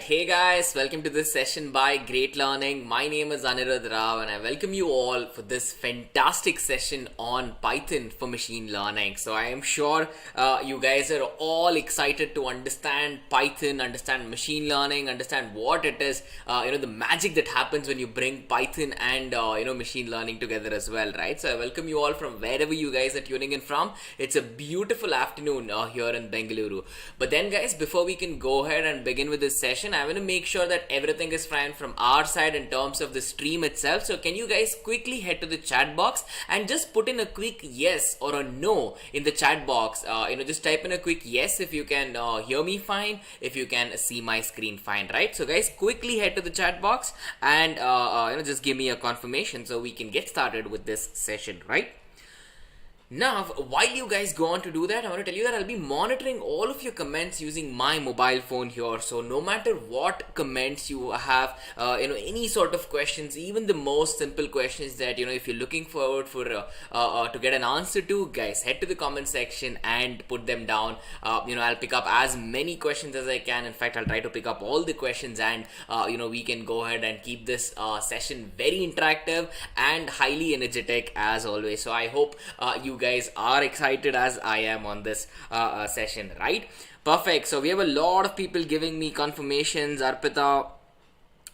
Hey guys, welcome to this session by Great Learning. My name is Anirudh Rao and I welcome you all for this fantastic session on Python for machine learning. So I am sure you guys are all excited to understand Python, understand machine learning, understand what it is, the magic that happens when you bring Python and machine learning together as well, right? So I welcome you all from wherever you guys are tuning in from. It's a beautiful afternoon here in Bengaluru. But then guys, before we can go ahead and begin with this session, I want to make sure that everything is fine from our side in terms of the stream itself. So can you guys quickly head to the chat box and just put in a quick yes or a no in the chat box. Just type in a quick yes if you can hear me fine, if you can see my screen fine, right? So guys, quickly head to the chat box and just give me a confirmation so we can get started with this session, right? Now, while you guys go on to do that, I want to tell you that I'll be monitoring all of your comments using my mobile phone here. So no matter what comments you have, any sort of questions, even the most simple questions that, if you're looking forward for to get an answer to, guys, head to the comment section and put them down. I'll pick up as many questions as I can. In fact, I'll try to pick up all the questions and, we can go ahead and keep this session very interactive and highly energetic as always. So I hope you guys are excited as I am on this session, right? Perfect. So we have a lot of people giving me confirmations. Arpita,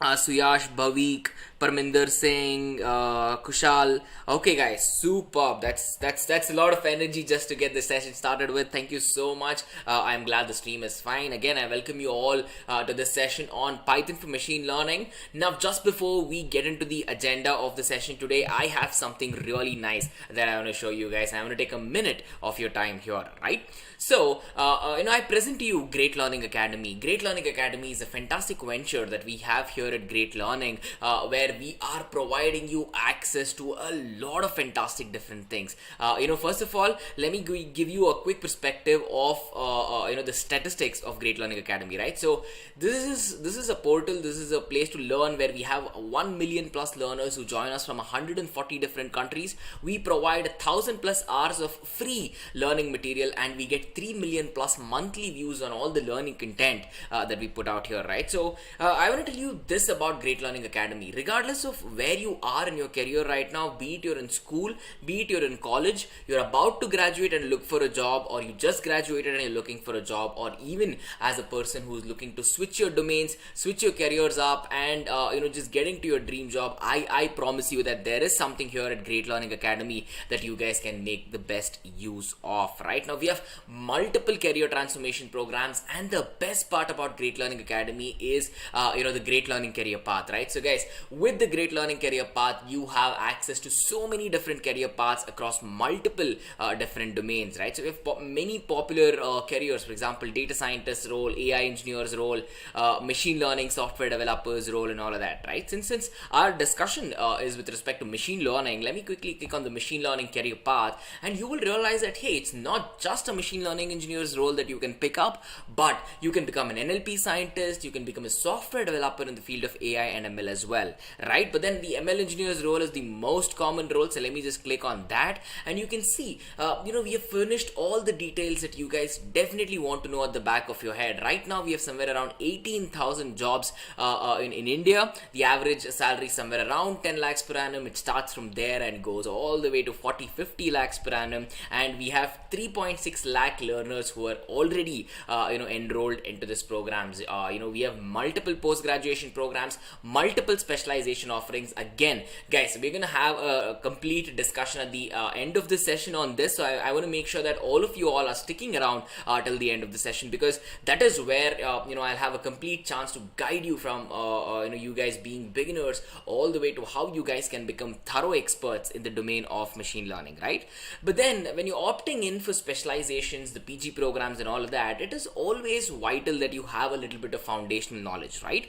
Suyash, Bhavik, Parminder Singh, Kushal. Okay guys, superb. That's a lot of energy just to get this session started with. Thank you so much. I'm glad the stream is fine. Again, I welcome you all to this session on Python for machine learning. Now, just before we get into the agenda of the session today, I have something really nice that I want to show you guys. I want to take a minute of your time here, right? So, I present to you Great Learning Academy. Great Learning Academy is a fantastic venture that we have here at Great Learning, where we are providing you access to a lot of fantastic different things. First of all, let me give you a quick perspective of the statistics of Great Learning Academy, right? So this is a portal, this is a place to learn where we have 1 million plus learners who join us from 140 different countries. We provide 1,000 plus hours of free learning material and we get 3 million plus monthly views on all the learning content that we put out here, right? So I want to tell you this about Great Learning Academy. Regardless of where you are in your career right now, be it you're in school, be it you're in college, you're about to graduate and look for a job, or you just graduated and you're looking for a job, or even as a person who's looking to switch your domains, switch your careers up and just getting to your dream job, I promise you that there is something here at Great Learning Academy that you guys can make the best use of. Right now we have multiple career transformation programs, and the best part about Great Learning Academy is the Great Learning Career Path, right? So guys, with the Great Learning Career Path, you have access to so many different career paths across multiple different domains, right? So we have many popular careers, for example, data scientist role, AI engineers role, machine learning software developers role, and all of that, right? Since our discussion is with respect to machine learning, let me quickly click on the machine learning career path, and you will realize that, hey, it's not just a machine learning engineer's role that you can pick up, but you can become an NLP scientist, you can become a software developer in the field of AI and ML as well, right? But then the ML engineer's role is the most common role, so let me just click on that, and you can see we have furnished all the details that you guys definitely want to know at the back of your head. Right now we have somewhere around 18,000 jobs in India. The average salary is somewhere around 10 lakhs per annum. It starts from there and goes all the way to 40-50 lakhs per annum, and we have 3.6 lakh learners who are already enrolled into this programs. We have multiple post-graduation programs, multiple specialization offerings. Again, guys, we're gonna have a complete discussion at the end of this session on this, so I want to make sure that all of you all are sticking around till the end of the session, because that is where I'll have a complete chance to guide you from you guys being beginners all the way to how you guys can become thorough experts in the domain of machine learning, right? But then when you're opting in for specializations, the PG programs and all of that, it is always vital that you have a little bit of foundational knowledge, right?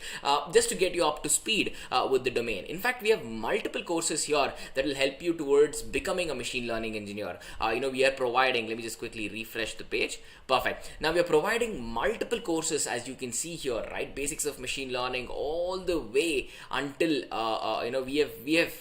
Just to get you up to speed with the domain. In fact, we have multiple courses here that will help you towards becoming a machine learning engineer. We are providing, let me just quickly refresh the page. Perfect. Now we are providing multiple courses, as you can see here, right? Basics of machine learning all the way until we have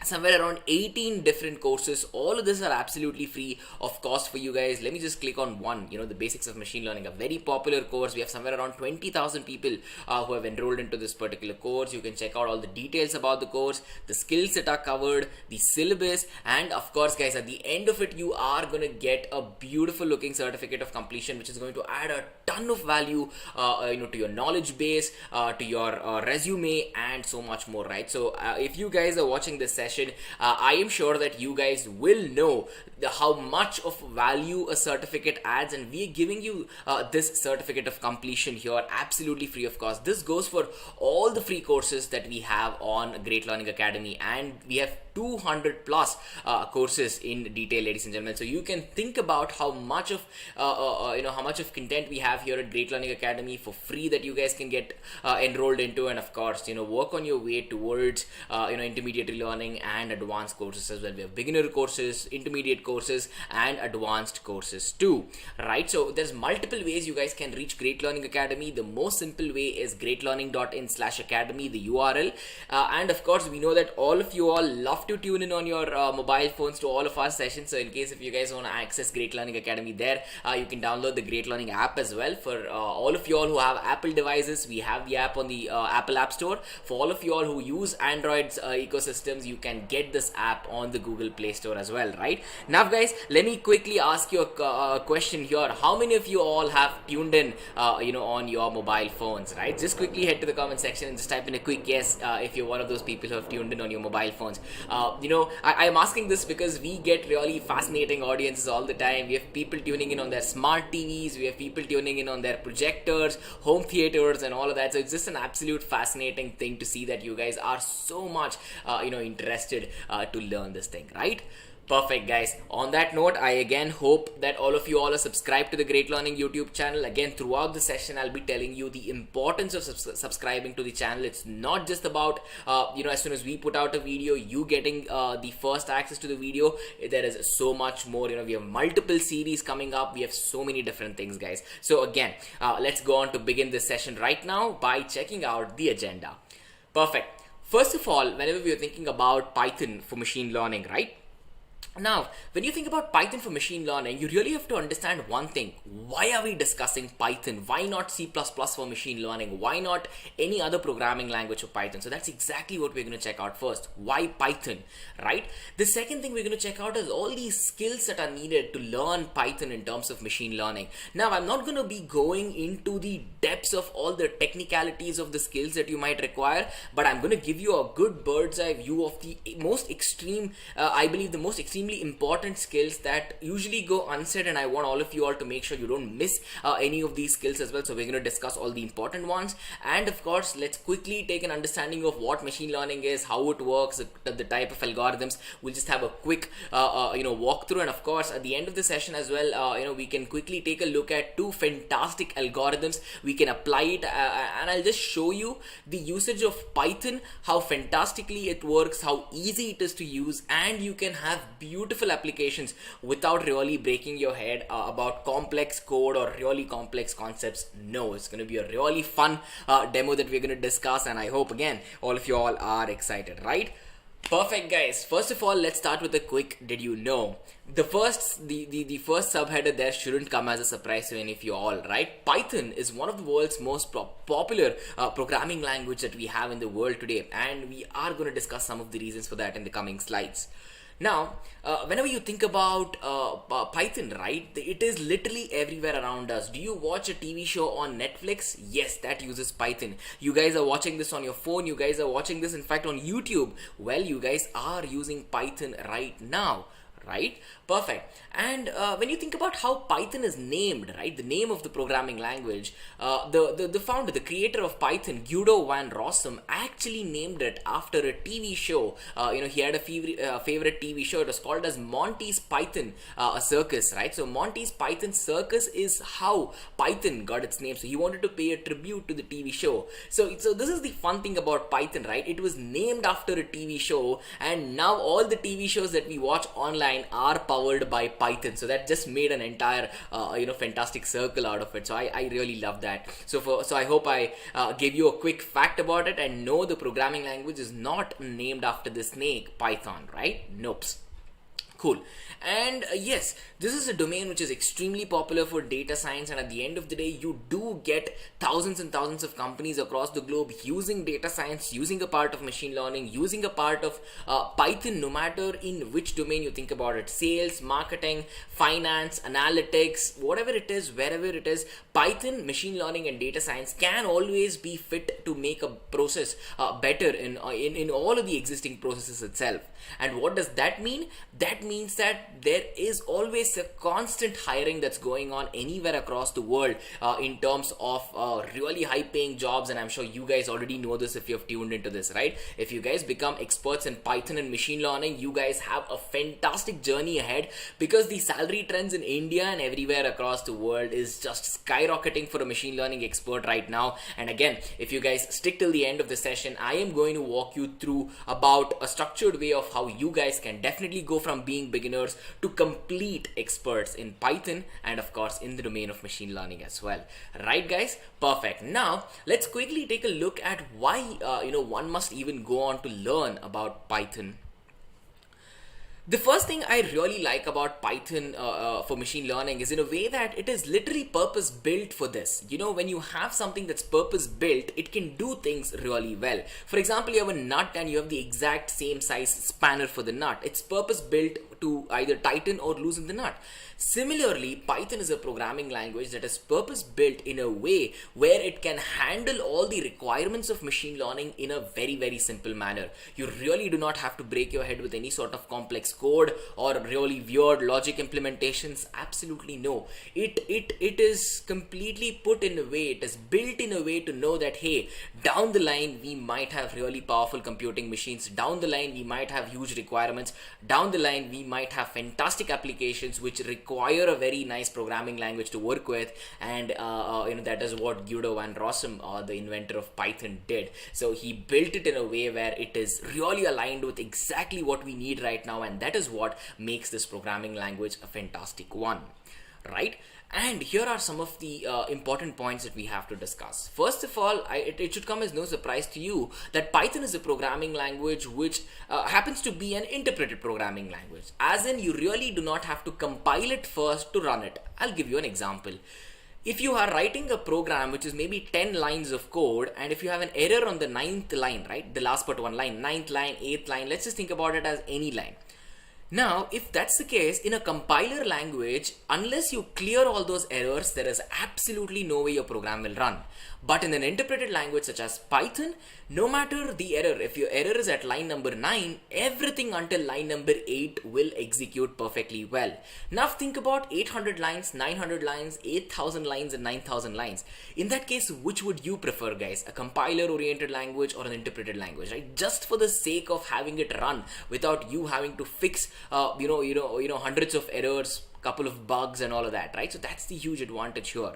somewhere around 18 different courses. All of this are absolutely free of cost for you guys. Let me just click on one, the basics of machine learning, a very popular course. We have somewhere around 20,000 people who have enrolled into this particular course. You can check out all the details about the course, the skills that are covered, the syllabus, and of course guys, at the end of it you are going to get a beautiful looking certificate of completion, which is going to add a ton of value to your knowledge base, to your resume, and so much more, right? So if you guys are watching this session, I am sure that you guys will know how much of value a certificate adds, and we are giving you this certificate of completion here absolutely free of cost. This goes for all the free courses that we have on Great Learning Academy, and we have 200 plus courses in detail, ladies and gentlemen. So you can think about how much of how much of content we have here at Great Learning Academy for free that you guys can get enrolled into, and of course work on your way towards intermediate learning and advanced courses as well. We have beginner courses, intermediate courses, and advanced courses too, right? So there's multiple ways you guys can reach Great Learning Academy. The most simple way is greatlearning.in/academy, the URL, and of course we know that all of you all love to tune in on your mobile phones to all of our sessions. So in case if you guys want to access Great Learning Academy there, you can download the Great Learning app as well. For all of you all who have Apple devices, we have the app on the Apple App Store. For all of you all who use Android's ecosystems, you can get this app on the Google Play Store as well, right? Now guys, let me quickly ask you a question here. How many of you all have tuned in on your mobile phones, right? Just quickly head to the comment section and just type in a quick yes if you're one of those people who have tuned in on your mobile phones. I'm asking this because we get really fascinating audiences all the time. We have people tuning in on their smart TVs, we have people tuning in on their projectors, home theaters, and all of that. So it's just an absolute fascinating thing to see that you guys are so much interested to learn this thing, right? Perfect, guys. On that note, I again hope that all of you all are subscribed to the Great Learning YouTube channel. Again, throughout the session, I'll be telling you the importance of subscribing to the channel. It's not just about, as soon as we put out a video, you getting the first access to the video. There is so much more. We have multiple series coming up. We have so many different things, guys. So again, let's go on to begin this session right now by checking out the agenda. Perfect. First of all, whenever we are thinking about Python for machine learning, right? Now, when you think about Python for machine learning, you really have to understand one thing. Why are we discussing Python? Why not C++ for machine learning? Why not any other programming language for Python? So that's exactly what we're going to check out first. Why Python, right? The second thing we're going to check out is all these skills that are needed to learn Python in terms of machine learning. Now, I'm not going to be going into the depths of all the technicalities of the skills that you might require, but I'm going to give you a good bird's eye view of the most extreme, I believe the most extremely important skills that usually go unsaid, and I want all of you all to make sure you don't miss any of these skills as well. So we're going to discuss all the important ones, and of course let's quickly take an understanding of what machine learning is, how it works, the type of algorithms. We'll just have a quick walkthrough, and of course at the end of the session as well, we can quickly take a look at two fantastic algorithms. We can apply it, and I'll just show you the usage of Python, how fantastically it works, how easy it is to use, and you can have beautiful applications without really breaking your head about complex code or really complex concepts. No, it's going to be a really fun demo that we're going to discuss, and I hope again all of you all are excited, right? Perfect, guys. First of all, let's start with a quick did you know. The first subheader there shouldn't come as a surprise to any of you all, right? Python is one of the world's most popular programming language that we have in the world today, and we are going to discuss some of the reasons for that in the coming slides. Now, whenever you think about Python, right, it is literally everywhere around us. Do you watch a TV show on Netflix? Yes, that uses Python. You guys are watching this on your phone. You guys are watching this, in fact, on YouTube. Well, you guys are using Python right now, right? Perfect. And when you think about how Python is named, right, the name of the programming language, the founder, the creator of Python, Guido van Rossum, actually named it after a TV show. He had a favorite TV show. It was called as Monty's Python Circus, right? So Monty's Python Circus is how Python got its name. So he wanted to pay a tribute to the TV show. So this is the fun thing about Python, right? It was named after a TV show, and now all the TV shows that we watch online line are powered by Python. So that just made an entire fantastic circle out of it. So I really love that. So I hope I gave you a quick fact about it, and no, the programming language is not named after the snake Python, right? Nope. Cool. And yes, this is a domain which is extremely popular for data science, and at the end of the day, you do get thousands and thousands of companies across the globe using data science, using a part of machine learning, using a part of Python, no matter in which domain you think about it: sales, marketing, finance, analytics, whatever it is, wherever it is. Python, machine learning, and data science can always be fit to make a process better in all of the existing processes itself. And what does that mean? That means that there is always a constant hiring that's going on anywhere across the world in terms of really high paying jobs. And I'm sure you guys already know this if you've tuned into this, right? If you guys become experts in Python and machine learning, you guys have a fantastic journey ahead, because the salary trends in India and everywhere across the world is just skyrocketing for a machine learning expert right now. And again, if you guys stick till the end of the session, I am going to walk you through about a structured way of how you guys can definitely go from being beginners to complete experts in Python, and of course in the domain of machine learning as well. Right guys? Perfect. Now let's quickly take a look at why one must even go on to learn about Python. The first thing I really like about Python for machine learning is in a way that it is literally purpose built for this. When you have something that's purpose built, it can do things really well. For example, you have a nut and you have the exact same size spanner for the nut. It's purpose built to either tighten or loosen the nut. Similarly, Python is a programming language that is purpose built in a way where it can handle all the requirements of machine learning in a very, very simple manner. You really do not have to break your head with any sort of complex code or really weird logic implementations. Absolutely no. It is completely put in a way, it is built in a way to know that, hey, down the line we might have really powerful computing machines, down the line we might have huge requirements, down the line we might have fantastic applications which require a very nice programming language to work with, and that is what Guido van Rossum, the inventor of Python, did. So he built it in a way where it is really aligned with exactly what we need right now, and that is what makes this programming language a fantastic one, right? And here are some of the important points that we have to discuss. First of all, it should come as no surprise to you that Python is a programming language which happens to be an interpreted programming language. As in, you really do not have to compile it first to run it. I'll give you an example. If you are writing a program which is maybe 10 lines of code, and if you have an error on the 9th line, right, the last but one line, 9th line, 8th line, let's just think about it as any line. Now, if that's the case, in a compiler language, unless you clear all those errors, there is absolutely no way your program will run. But in an interpreted language such as Python, no matter the error, if your error is at line number 9, everything until line number 8 will execute perfectly well. Now think about 800 lines, 900 lines, 8000 lines and 9000 lines. In that case, which would you prefer, guys? A compiler oriented language or an interpreted language, right? Just for the sake of having it run without you having to fix hundreds of errors, couple of bugs and all of that, right? So that's the huge advantage here.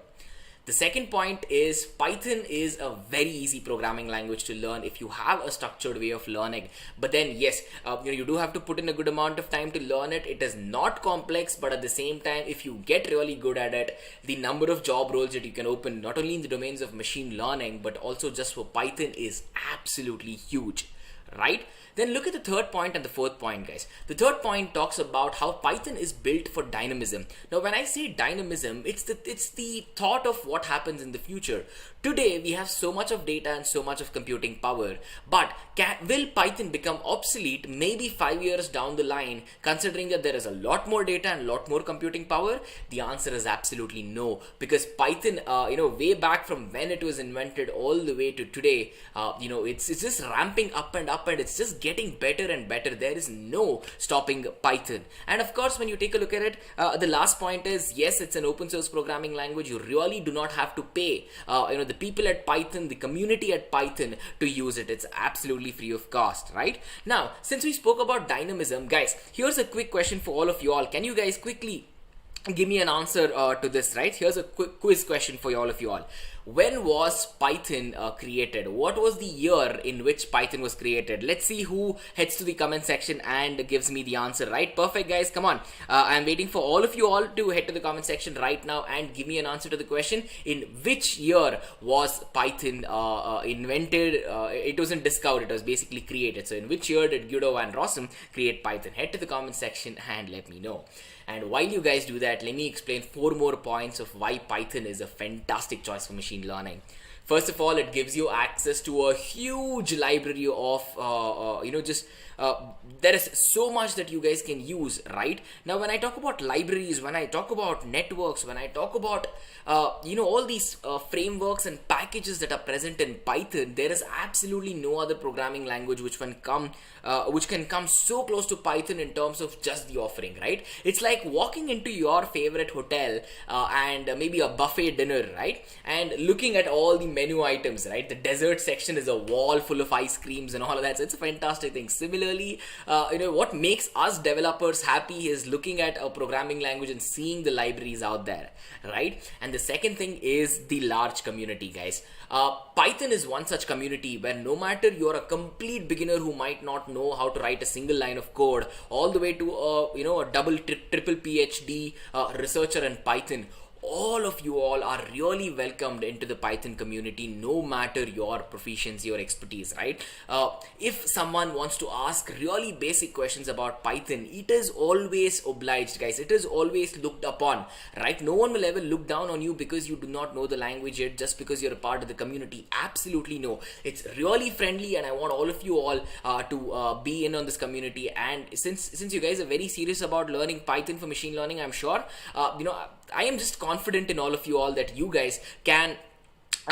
The second point is Python is a very easy programming language to learn if you have a structured way of learning. But then yes, you do have to put in a good amount of time to learn it. It is not complex, but at the same time, if you get really good at it, the number of job roles that you can open, not only in the domains of machine learning, but also just for Python, is absolutely huge, right? Then look at the third point and the fourth point, guys. The third point talks about how Python is built for dynamism. Now, when I say dynamism, it's the thought of what happens in the future. Today, we have so much of data and so much of computing power, but will Python become obsolete maybe 5 years down the line, considering that there is a lot more data and a lot more computing power? The answer is absolutely no, because Python, way back from when it was invented all the way to today, it's just ramping up and it's just getting better and better. There is no stopping Python. And of course, when you take a look at it, the last point is, yes, it's an open source programming language. You really do not have to pay the people at Python, the community at Python, to use it. It's absolutely free of cost, right? Now, since we spoke about dynamism, guys, here's a quick question for all of you all. Can you guys quickly give me an answer to this, right? Here's a quick quiz question for all of you all. when was Python created? What was the year in which Python was created? Let's see who heads to the comment section and gives me the answer, right? Perfect, guys. Come on. I'm waiting for all of you all to head to the comment section right now and give me an answer to the question. In which year was Python invented? It wasn't discovered, it was basically created. So in which year did Guido van Rossum create Python? Head to the comment section and let me know. And while you guys do that, let me explain 4 more points of why Python is a fantastic choice for machine learning. First of all, it gives you access to a huge library of, there is so much that you guys can use, right? Now, when I talk about libraries, when I talk about networks, when I talk about, all these frameworks and packages that are present in Python, there is absolutely no other programming language which can come so close to Python in terms of just the offering, right? It's like walking into your favorite hotel and maybe a buffet dinner, right? And looking at all the menu items, right? The dessert section is a wall full of ice creams and all of that. So it's a fantastic thing. Similarly, what makes us developers happy is looking at a programming language and seeing the libraries out there, right? And the second thing is the large community, guys. Python is one such community where no matter you're a complete beginner who might not know how to write a single line of code, all the way to a double triple PhD researcher in Python, all of you all are really welcomed into the Python community, no matter your proficiency or expertise, right? If someone wants to ask really basic questions about Python, it is always obliged, guys. It is always looked upon, right? No one will ever look down on you because you do not know the language yet, just because you're a part of the community. Absolutely no. It's really friendly, and I want all of you all to be in on this community. And since you guys are very serious about learning Python for machine learning, I'm sure I am just confident in all of you all that you guys can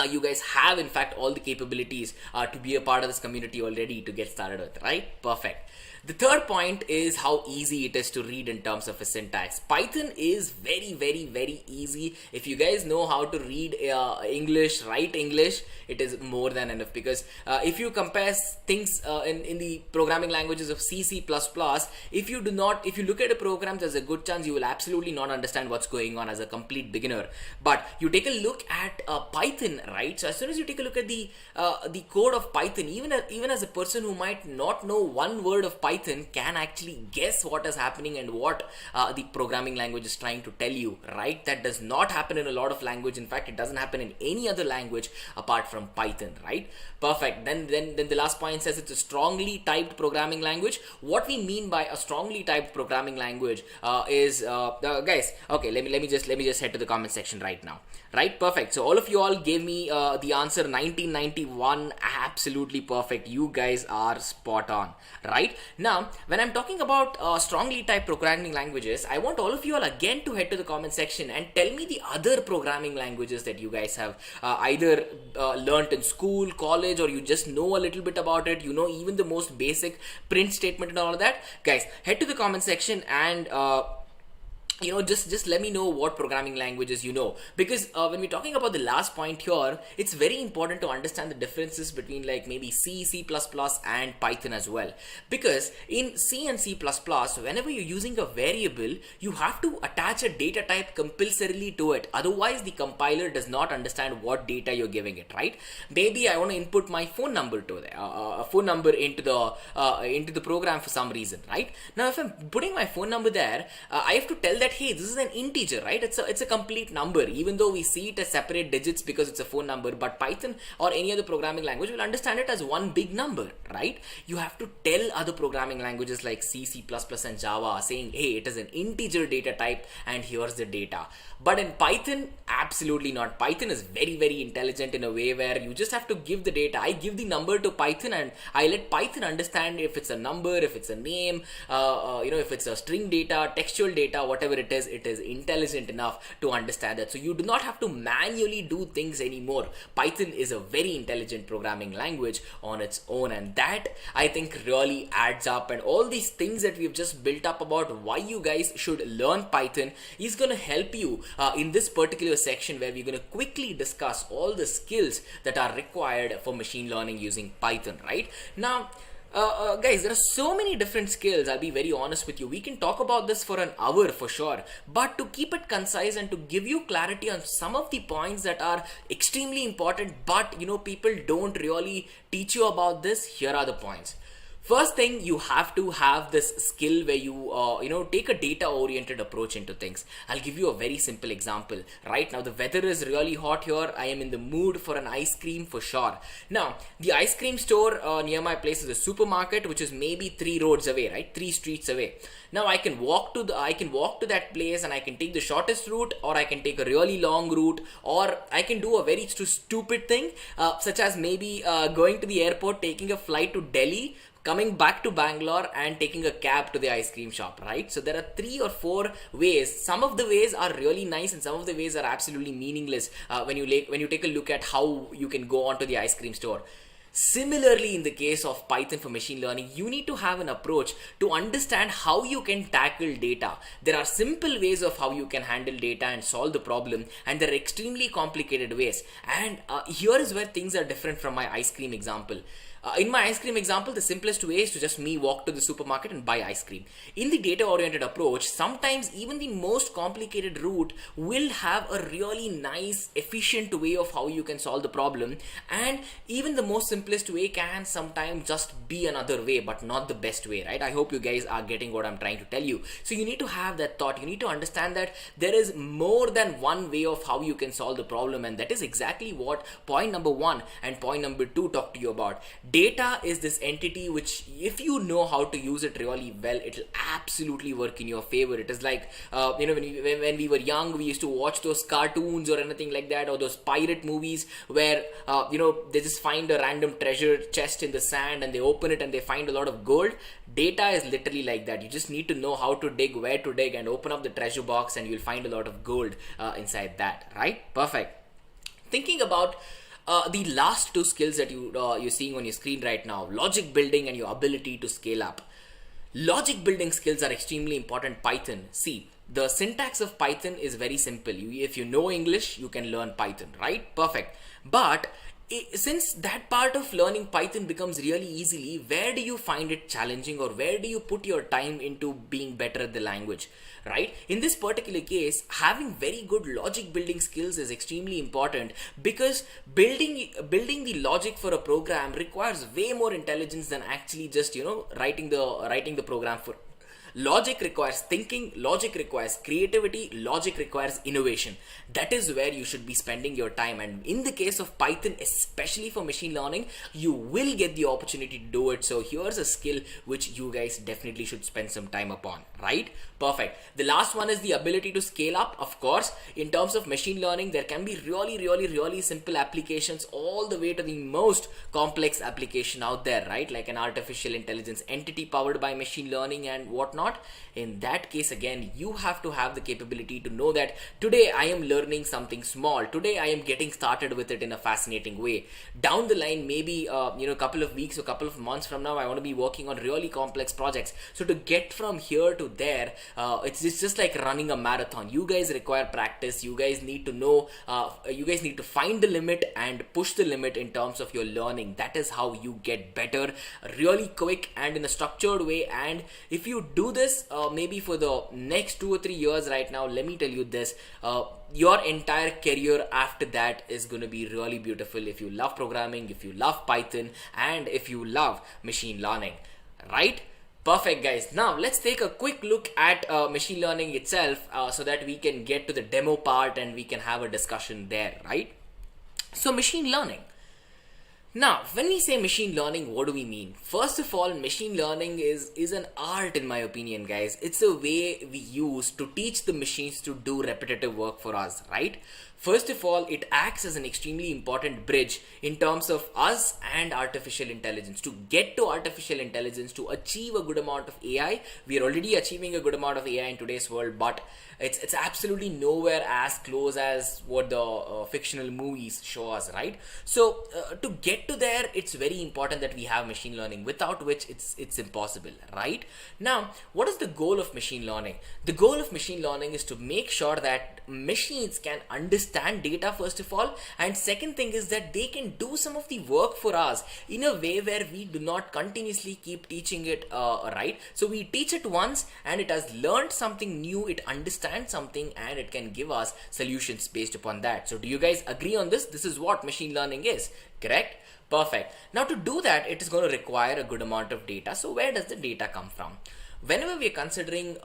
you guys have in fact all the capabilities to be a part of this community already to get started with, right? Perfect. The third point is how easy it is to read in terms of a syntax. Python is very, very, very easy. If you guys know how to read English, write English, it is more than enough. Because if you compare things in the programming languages of C, C++, if you look at a program, there's a good chance you will absolutely not understand what's going on as a complete beginner. But you take a look at Python, right? So as soon as you take a look at the code of Python, even as a person who might not know one word of Python can actually guess what is happening and what the programming language is trying to tell you, right? That does not happen in a lot of language. In fact, it doesn't happen in any other language apart from Python, right? Perfect. Then the last point says it's a strongly typed programming language. What we mean by a strongly typed programming language is guys, okay, let me just head to the comment section right now. Right, perfect. So all of you all gave me the answer 1991. Absolutely perfect. You guys are spot on, right? Now, when I'm talking about strongly typed programming languages, I want all of you all again to head to the comment section and tell me the other programming languages that you guys have either learnt in school, college, or you just know a little bit about it. You know, even the most basic print statement and all of that. Guys, head to the comment section and just let me know what programming languages you know, because when we're talking about the last point here, it's very important to understand the differences between like maybe C, C++ and Python as well. Because in C and C++, whenever you're using a variable, you have to attach a data type compulsorily to it. Otherwise, the compiler does not understand what data you're giving it, right? Maybe I want to input my phone number to there, a phone number into the program for some reason, right? Now, if I'm putting my phone number there, I have to tell that, hey, this is an integer, right? It's a complete number, even though we see it as separate digits because it's a phone number. But Python or any other programming language will understand it as one big number, right? You have to tell other programming languages like C, C++, and Java saying, hey, it is an integer data type and here's the data. But in Python, absolutely not. Python is very, very intelligent in a way where you just have to give the data. I give the number to Python and I let Python understand if it's a number, if it's a name, if it's a string data, textual data, whatever it is intelligent enough to understand that. So you do not have to manually do things anymore. Python is a very intelligent programming language on its own, and that I think really adds up. And all these things that we've just built up about why you guys should learn Python is going to help you in this particular section where we're going to quickly discuss all the skills that are required for machine learning using Python, right? Now, Guys, there are so many different skills. I'll be very honest with you. We can talk about this for an hour for sure. But to keep it concise and to give you clarity on some of the points that are extremely important, but people don't really teach you about this, here are the points. First thing, you have to have this skill where you take a data oriented approach into things. I'll give you a very simple example. Right now the weather is really hot here. I am in the mood for an ice cream for sure. Now the ice cream store near my place is a supermarket which is maybe 3 roads away, right? 3 streets away. Now I can walk to that place and I can take the shortest route, or I can take a really long route, or I can do a very stupid thing such as maybe going to the airport, taking a flight to Delhi, coming back to Bangalore and taking a cab to the ice cream shop, right? So there are 3 or 4 ways. Some of the ways are really nice and some of the ways are absolutely meaningless when you take a look at how you can go onto the ice cream store. Similarly, in the case of Python for machine learning, you need to have an approach to understand how you can tackle data. There are simple ways of how you can handle data and solve the problem, and there are extremely complicated ways. And here is where things are different from my ice cream example. In my ice cream example, the simplest way is to just me walk to the supermarket and buy ice cream. In the data-oriented approach, sometimes even the most complicated route will have a really nice, efficient way of how you can solve the problem, and even the most simplest way can sometimes just be another way, but not the best way, right? I hope you guys are getting what I'm trying to tell you. So you need to have that thought. You need to understand that there is more than one way of how you can solve the problem, and that is exactly what point number 1 and point number 2 talk to you about. Data is this entity which, if you know how to use it really well, it'll absolutely work in your favor. It is like when we were young, we used to watch those cartoons or anything like that, or those pirate movies where they just find a random treasure chest in the sand and they open it and they find a lot of gold. Data is literally like that. You just need to know how to dig, where to dig, and open up the treasure box and you'll find a lot of gold inside that, right? Perfect. Thinking about the last 2 skills that you're seeing on your screen right now, logic building and your ability to scale up. Logic building skills are extremely important. Python. See, the syntax of Python is very simple. If you know English, you can learn Python, right? Perfect. But since that part of learning Python becomes really easily, where do you find it challenging, or where do you put your time into being better at the language, right? In this particular case, having very good logic building skills is extremely important, because building the logic for a program requires way more intelligence than actually just writing the program for. Logic requires thinking, logic requires creativity, logic requires innovation. That is where you should be spending your time, and in the case of Python, especially for machine learning, you will get the opportunity to do it. So here's a skill which you guys definitely should spend some time upon, right? Perfect. The last one is the ability to scale up. Of course, in terms of machine learning, there can be really simple applications all the way to the most complex application out there, right? Like an artificial intelligence entity powered by machine learning and whatnot. In that case, again, you have to have the capability to know that today I am learning something small. Today I am getting started with it in a fascinating way. Down the line, maybe a couple of weeks or couple of months from now, I want to be working on really complex projects. So to get from here to there, it's just like running a marathon. You guys require practice. You guys need to know, you guys need to find the limit and push the limit in terms of your learning. That is how you get better really quick and in a structured way. And if you do this maybe for the next 2 or 3 years right now, let me tell you this, your entire career after that is going to be really beautiful if you love programming, if you love Python, and if you love machine learning, right? Perfect, guys. Now let's take a quick look at machine learning itself so that we can get to the demo part and we can have a discussion there, right? So machine learning. Now, when we say machine learning, what do we mean? First of all, machine learning is an art, in my opinion, guys. It's a way we use to teach the machines to do repetitive work for us, right? First of all, it acts as an extremely important bridge in terms of us and artificial intelligence. To get to artificial intelligence, to achieve a good amount of AI, we are already achieving a good amount of AI in today's world, but it's absolutely nowhere as close as what the fictional movies show us, right? So to get get to there, it's very important that we have machine learning, without which it's impossible, right? Now, what is the goal of machine learning? The goal of machine learning is to make sure that machines can understand data, first of all, and second thing is that they can do some of the work for us in a way where we do not continuously keep teaching it, right? So we teach it once and it has learned something new, it understands something, and it can give us solutions based upon that. So do you guys agree on this? This is what machine learning is, correct? Perfect. Now to do that, it is going to require a good amount of data. So where does the data come from? Whenever we're considering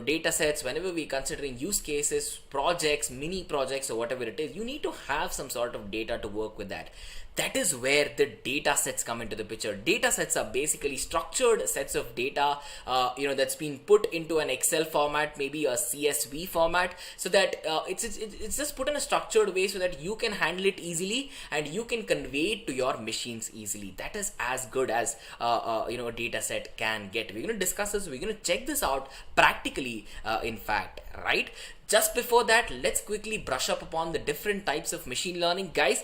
data sets, whenever we're considering use cases, projects, mini projects, or whatever it is, you need to have some sort of data to work with that. That is where the data sets come into the picture. Data sets are basically structured sets of data that's been put into an Excel format, maybe a CSV format, so that it's just put in a structured way so that you can handle it easily and you can convey it to your machines easily. That is as good as a data set can get. We're going to discuss this, we're going to check this out practically, in fact, right? Just before that, let's quickly brush up upon the different types of machine learning. Guys,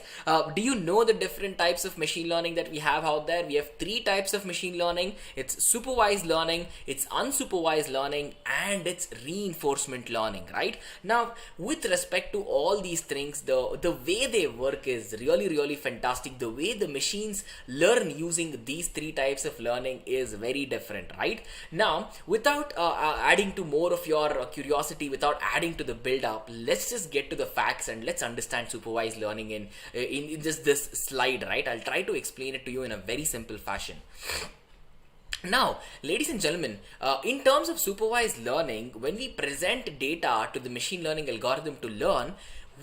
do you know the different types of machine learning that we have out there? We have three types of machine learning. It's supervised learning, it's unsupervised learning, and it's reinforcement learning, right? Now, with respect to all these things, the way they work is really, really fantastic. The way the machines learn using these three types of learning is very different, right? Now, without adding to more of your curiosity, without adding to the build up, let's just get to the facts and let's understand supervised learning in just this slide, right? I'll try to explain it to you in a very simple fashion. Now, ladies and gentlemen, in terms of supervised learning, when we present data to the machine learning algorithm to learn,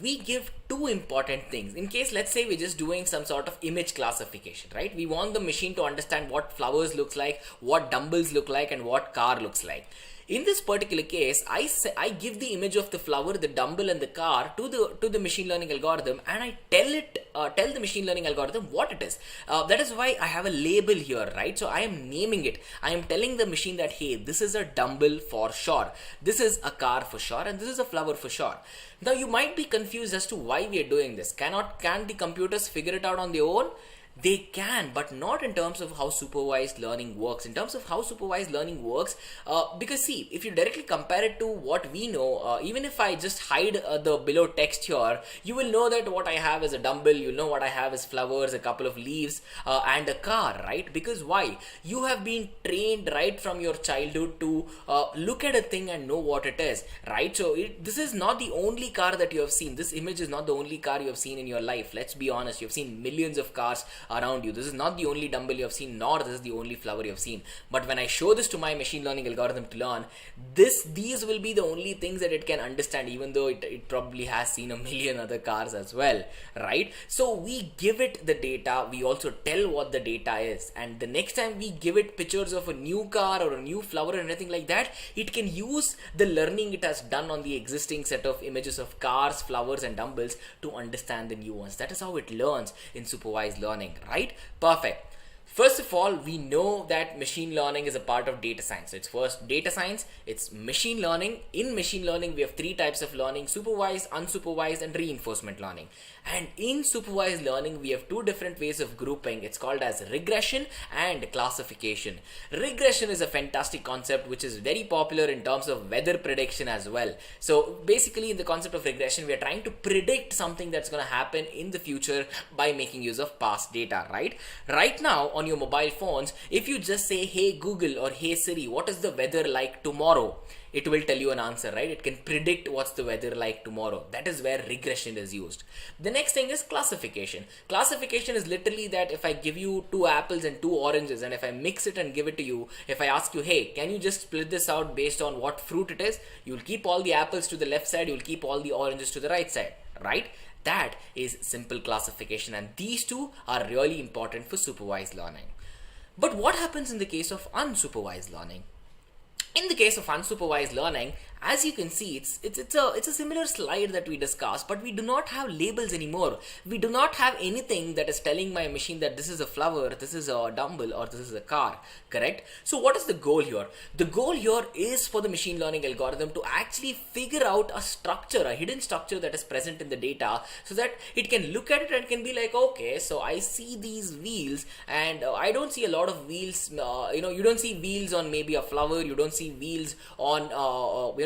we give two important things. In case, let's say we're just doing some sort of image classification, right? We want the machine to understand what flowers looks like, what dumbbells look like, and what car looks like. In this particular case, I give the image of the flower, the dumbbell, and the car to the machine learning algorithm, and I tell the machine learning algorithm what it is. That is why I have a label here, right? So I am naming it. I am telling the machine that, hey, this is a dumbbell for sure, this is a car for sure, and this is a flower for sure. Now you might be confused as to why we are doing this. Can the computers figure it out on their own? They can, but not in terms of how supervised learning works. In terms of how supervised learning works, because see, if you directly compare it to what we know, even if I just hide the below text here, you will know that what I have is a dumbbell, you'll know what I have is flowers, a couple of leaves, and a car, right? Because why? You have been trained right from your childhood to look at a thing and know what it is, right? So this is not the only car that you have seen. This image is not the only car you have seen in your life. Let's be honest, you've seen millions of cars around you. This is not the only dumbbell you have seen, nor this is the only flower you have seen. But when I show this to my machine learning algorithm to learn, these will be the only things that it can understand, even though it probably has seen a million other cars as well, right? So we give it the data, we also tell what the data is, and the next time we give it pictures of a new car or a new flower or anything like that, it can use the learning it has done on the existing set of images of cars, flowers, and dumbbells to understand the new ones. That is how it learns in supervised learning, right? Perfect. First of all, we know that machine learning is a part of data science. So it's first data science, it's machine learning. In machine learning, we have three types of learning: supervised, unsupervised, and reinforcement learning. And in supervised learning, we have two different ways of grouping. It's called as regression and classification. Regression is a fantastic concept which is very popular in terms of weather prediction as well. So basically, in the concept of regression, we are trying to predict something that's going to happen in the future by making use of past data, right? Right now, on your mobile phones, if you just say, hey Google or hey Siri, what is the weather like tomorrow? It will tell you an answer, right? It can predict what's the weather like tomorrow. That is where regression is used. The next thing is classification. Classification is literally that if I give you 2 apples and 2 oranges, and if I mix it and give it to you, if I ask you, hey, can you just split this out based on what fruit it is? You'll keep all the apples to the left side, you'll keep all the oranges to the right side, right? That is simple classification, and these two are really important for supervised learning. But what happens in the case of unsupervised learning? In the case of unsupervised learning, As you can see, it's a similar slide that we discussed, but we do not have labels anymore. We do not have anything that is telling my machine that this is a flower, this is a dumbbell, or this is a car, correct? So what is the goal here? The goal here is for the machine learning algorithm to actually figure out a structure, a hidden structure that is present in the data, so that it can look at it and can be like, okay, so I see these wheels, and I don't see a lot of wheels. You don't see wheels on maybe a flower. You don't see wheels on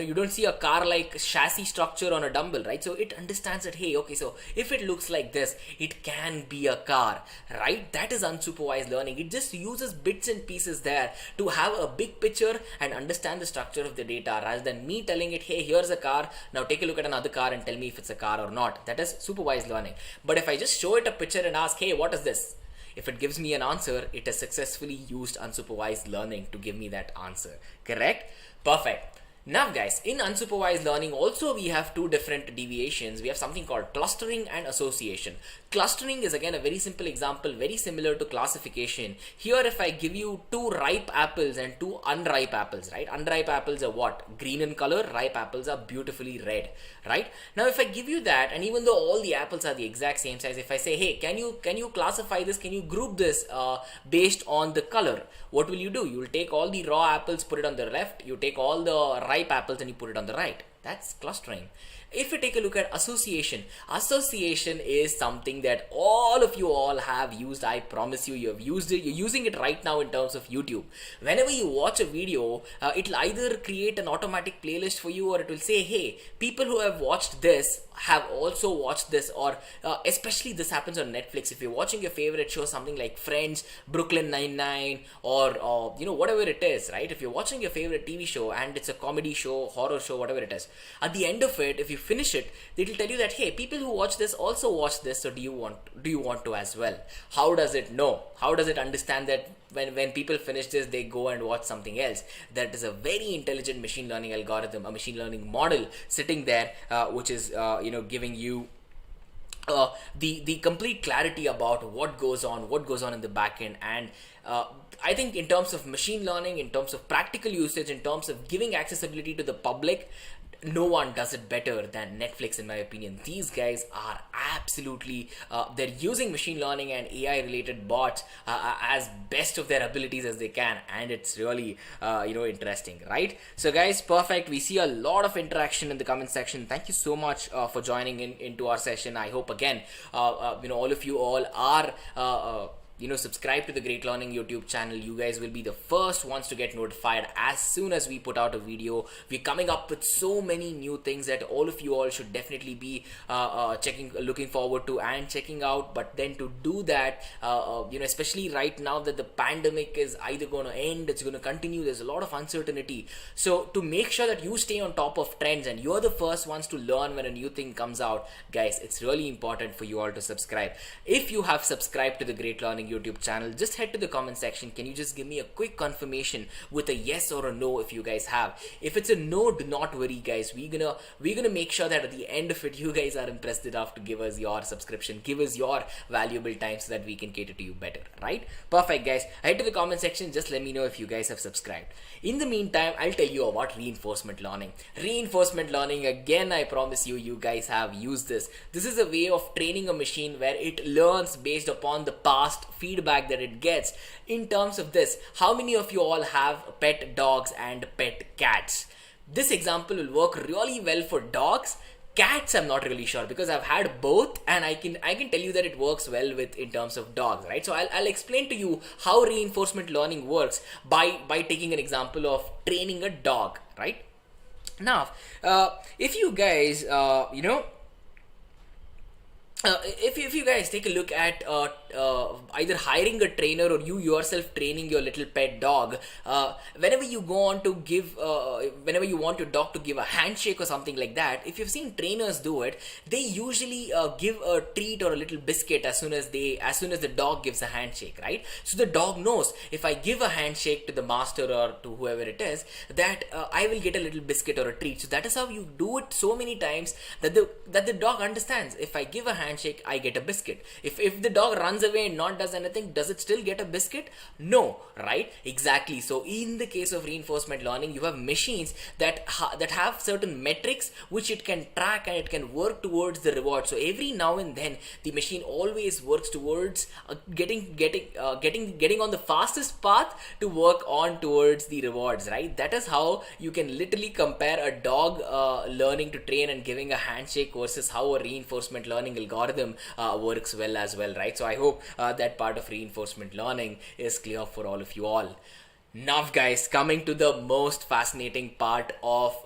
you don't see a car like chassis structure on a dumbbell, right? So it understands that, hey, okay, so if it looks like this, it can be a car, right? That is unsupervised learning. It just uses bits and pieces there to have a big picture and understand the structure of the data, rather than me telling it, hey, here's a car, now take a look at another car and tell me if it's a car or not. That is supervised learning. But if I just show it a picture and ask, hey, what is this? If it gives me an answer, it has successfully used unsupervised learning to give me that answer. Correct? Perfect. Now guys, in unsupervised learning also we have two different deviations. We have something called clustering and association. Clustering is again a very simple example, very similar to classification. Here if I give you two ripe apples and two unripe apples, right? Unripe apples are what? Green in color, ripe apples are beautifully red, right? Now if I give you that, and even though all the apples are the exact same size, if I say, hey, can you classify this, can you group this based on the color? What will you do? You will take all the raw apples, put it on the left, you take all the ripe apples and you put it on the right. That's clustering. If you take a look at association, association is something that all of you all have used. I promise you, you have used it. You're using it right now in terms of YouTube. Whenever you watch a video, it'll either create an automatic playlist for you, or it will say, hey, people who have watched this have also watched this, or especially this happens on Netflix. If you're watching your favorite show, something like Friends, Brooklyn Nine-Nine, or whatever it is, right? If you're watching your favorite TV show and it's a comedy show, horror show, whatever it is, at the end of it, if you finish it, it'll tell you that, hey, people who watch this also watch this, so do you want to as well? How does it know? How does it understand that when people finish this, they go and watch something else? That is a very intelligent machine learning algorithm, a machine learning model sitting there, which is giving you the complete clarity about what goes on in the backend. And I think in terms of machine learning, in terms of practical usage, in terms of giving accessibility to the public, no one does it better than Netflix, in my opinion. These guys are absolutely, they're using machine learning and AI related bots as best of their abilities as they can, and it's really interesting, right? So guys, perfect. We see a lot of interaction in the comment section. Thank you so much for joining into our session. I hope again all of you all are subscribe to the Great Learning YouTube channel. You guys will be the first ones to get notified as soon as we put out a video. We're coming up with so many new things that all of you all should definitely be looking forward to and checking out. But then to do that, especially right now that the pandemic is either going to end, it's going to continue, there's a lot of uncertainty. So to make sure that you stay on top of trends and you're the first ones to learn when a new thing comes out, guys, it's really important for you all to subscribe. If you have subscribed to the Great Learning YouTube channel, just head to the comment section. Can you just give me a quick confirmation with a yes or a no if you guys have? If it's a no, do not worry, guys. We're gonna make sure that at the end of it, you guys are impressed enough to give us your subscription, give us your valuable time so that we can cater to you better, right? Perfect, guys. Head to the comment section. Just let me know if you guys have subscribed. In the meantime, I'll tell you about reinforcement learning. Reinforcement learning, again, I promise you, you guys have used this. This is a way of training a machine where it learns based upon the past feedback that it gets. In terms of this, how many of you all have pet dogs and pet cats? This example will work really well for dogs. Cats, I'm not really sure because I've had both, and I can tell you that it works well with in terms of dogs, right? So I'll explain to you how reinforcement learning works by taking an example of training a dog, right? Now, if you guys, if you guys take a look at either hiring a trainer or you yourself training your little pet dog, whenever you go on to give, whenever you want your dog to give a handshake or something like that, if you've seen trainers do it, they usually give a treat or a little biscuit as soon as the dog gives a handshake, right? So the dog knows if I give a handshake to the master or to whoever it is, that I will get a little biscuit or a treat. So that is how you do it so many times that the dog understands. If I give a handshake, I get a biscuit. If the dog runs runs away and not does anything, does it still get a biscuit? No, right? Exactly. So in the case of reinforcement learning, you have machines that have certain metrics which it can track, and it can work towards the reward. So every now and then the machine always works towards getting on the fastest path to work on towards the rewards, right? That is how you can literally compare a dog learning to train and giving a handshake versus how a reinforcement learning algorithm works well as well, right? So I hope that part of reinforcement learning is clear for all of you all. Now guys, coming to the most fascinating part of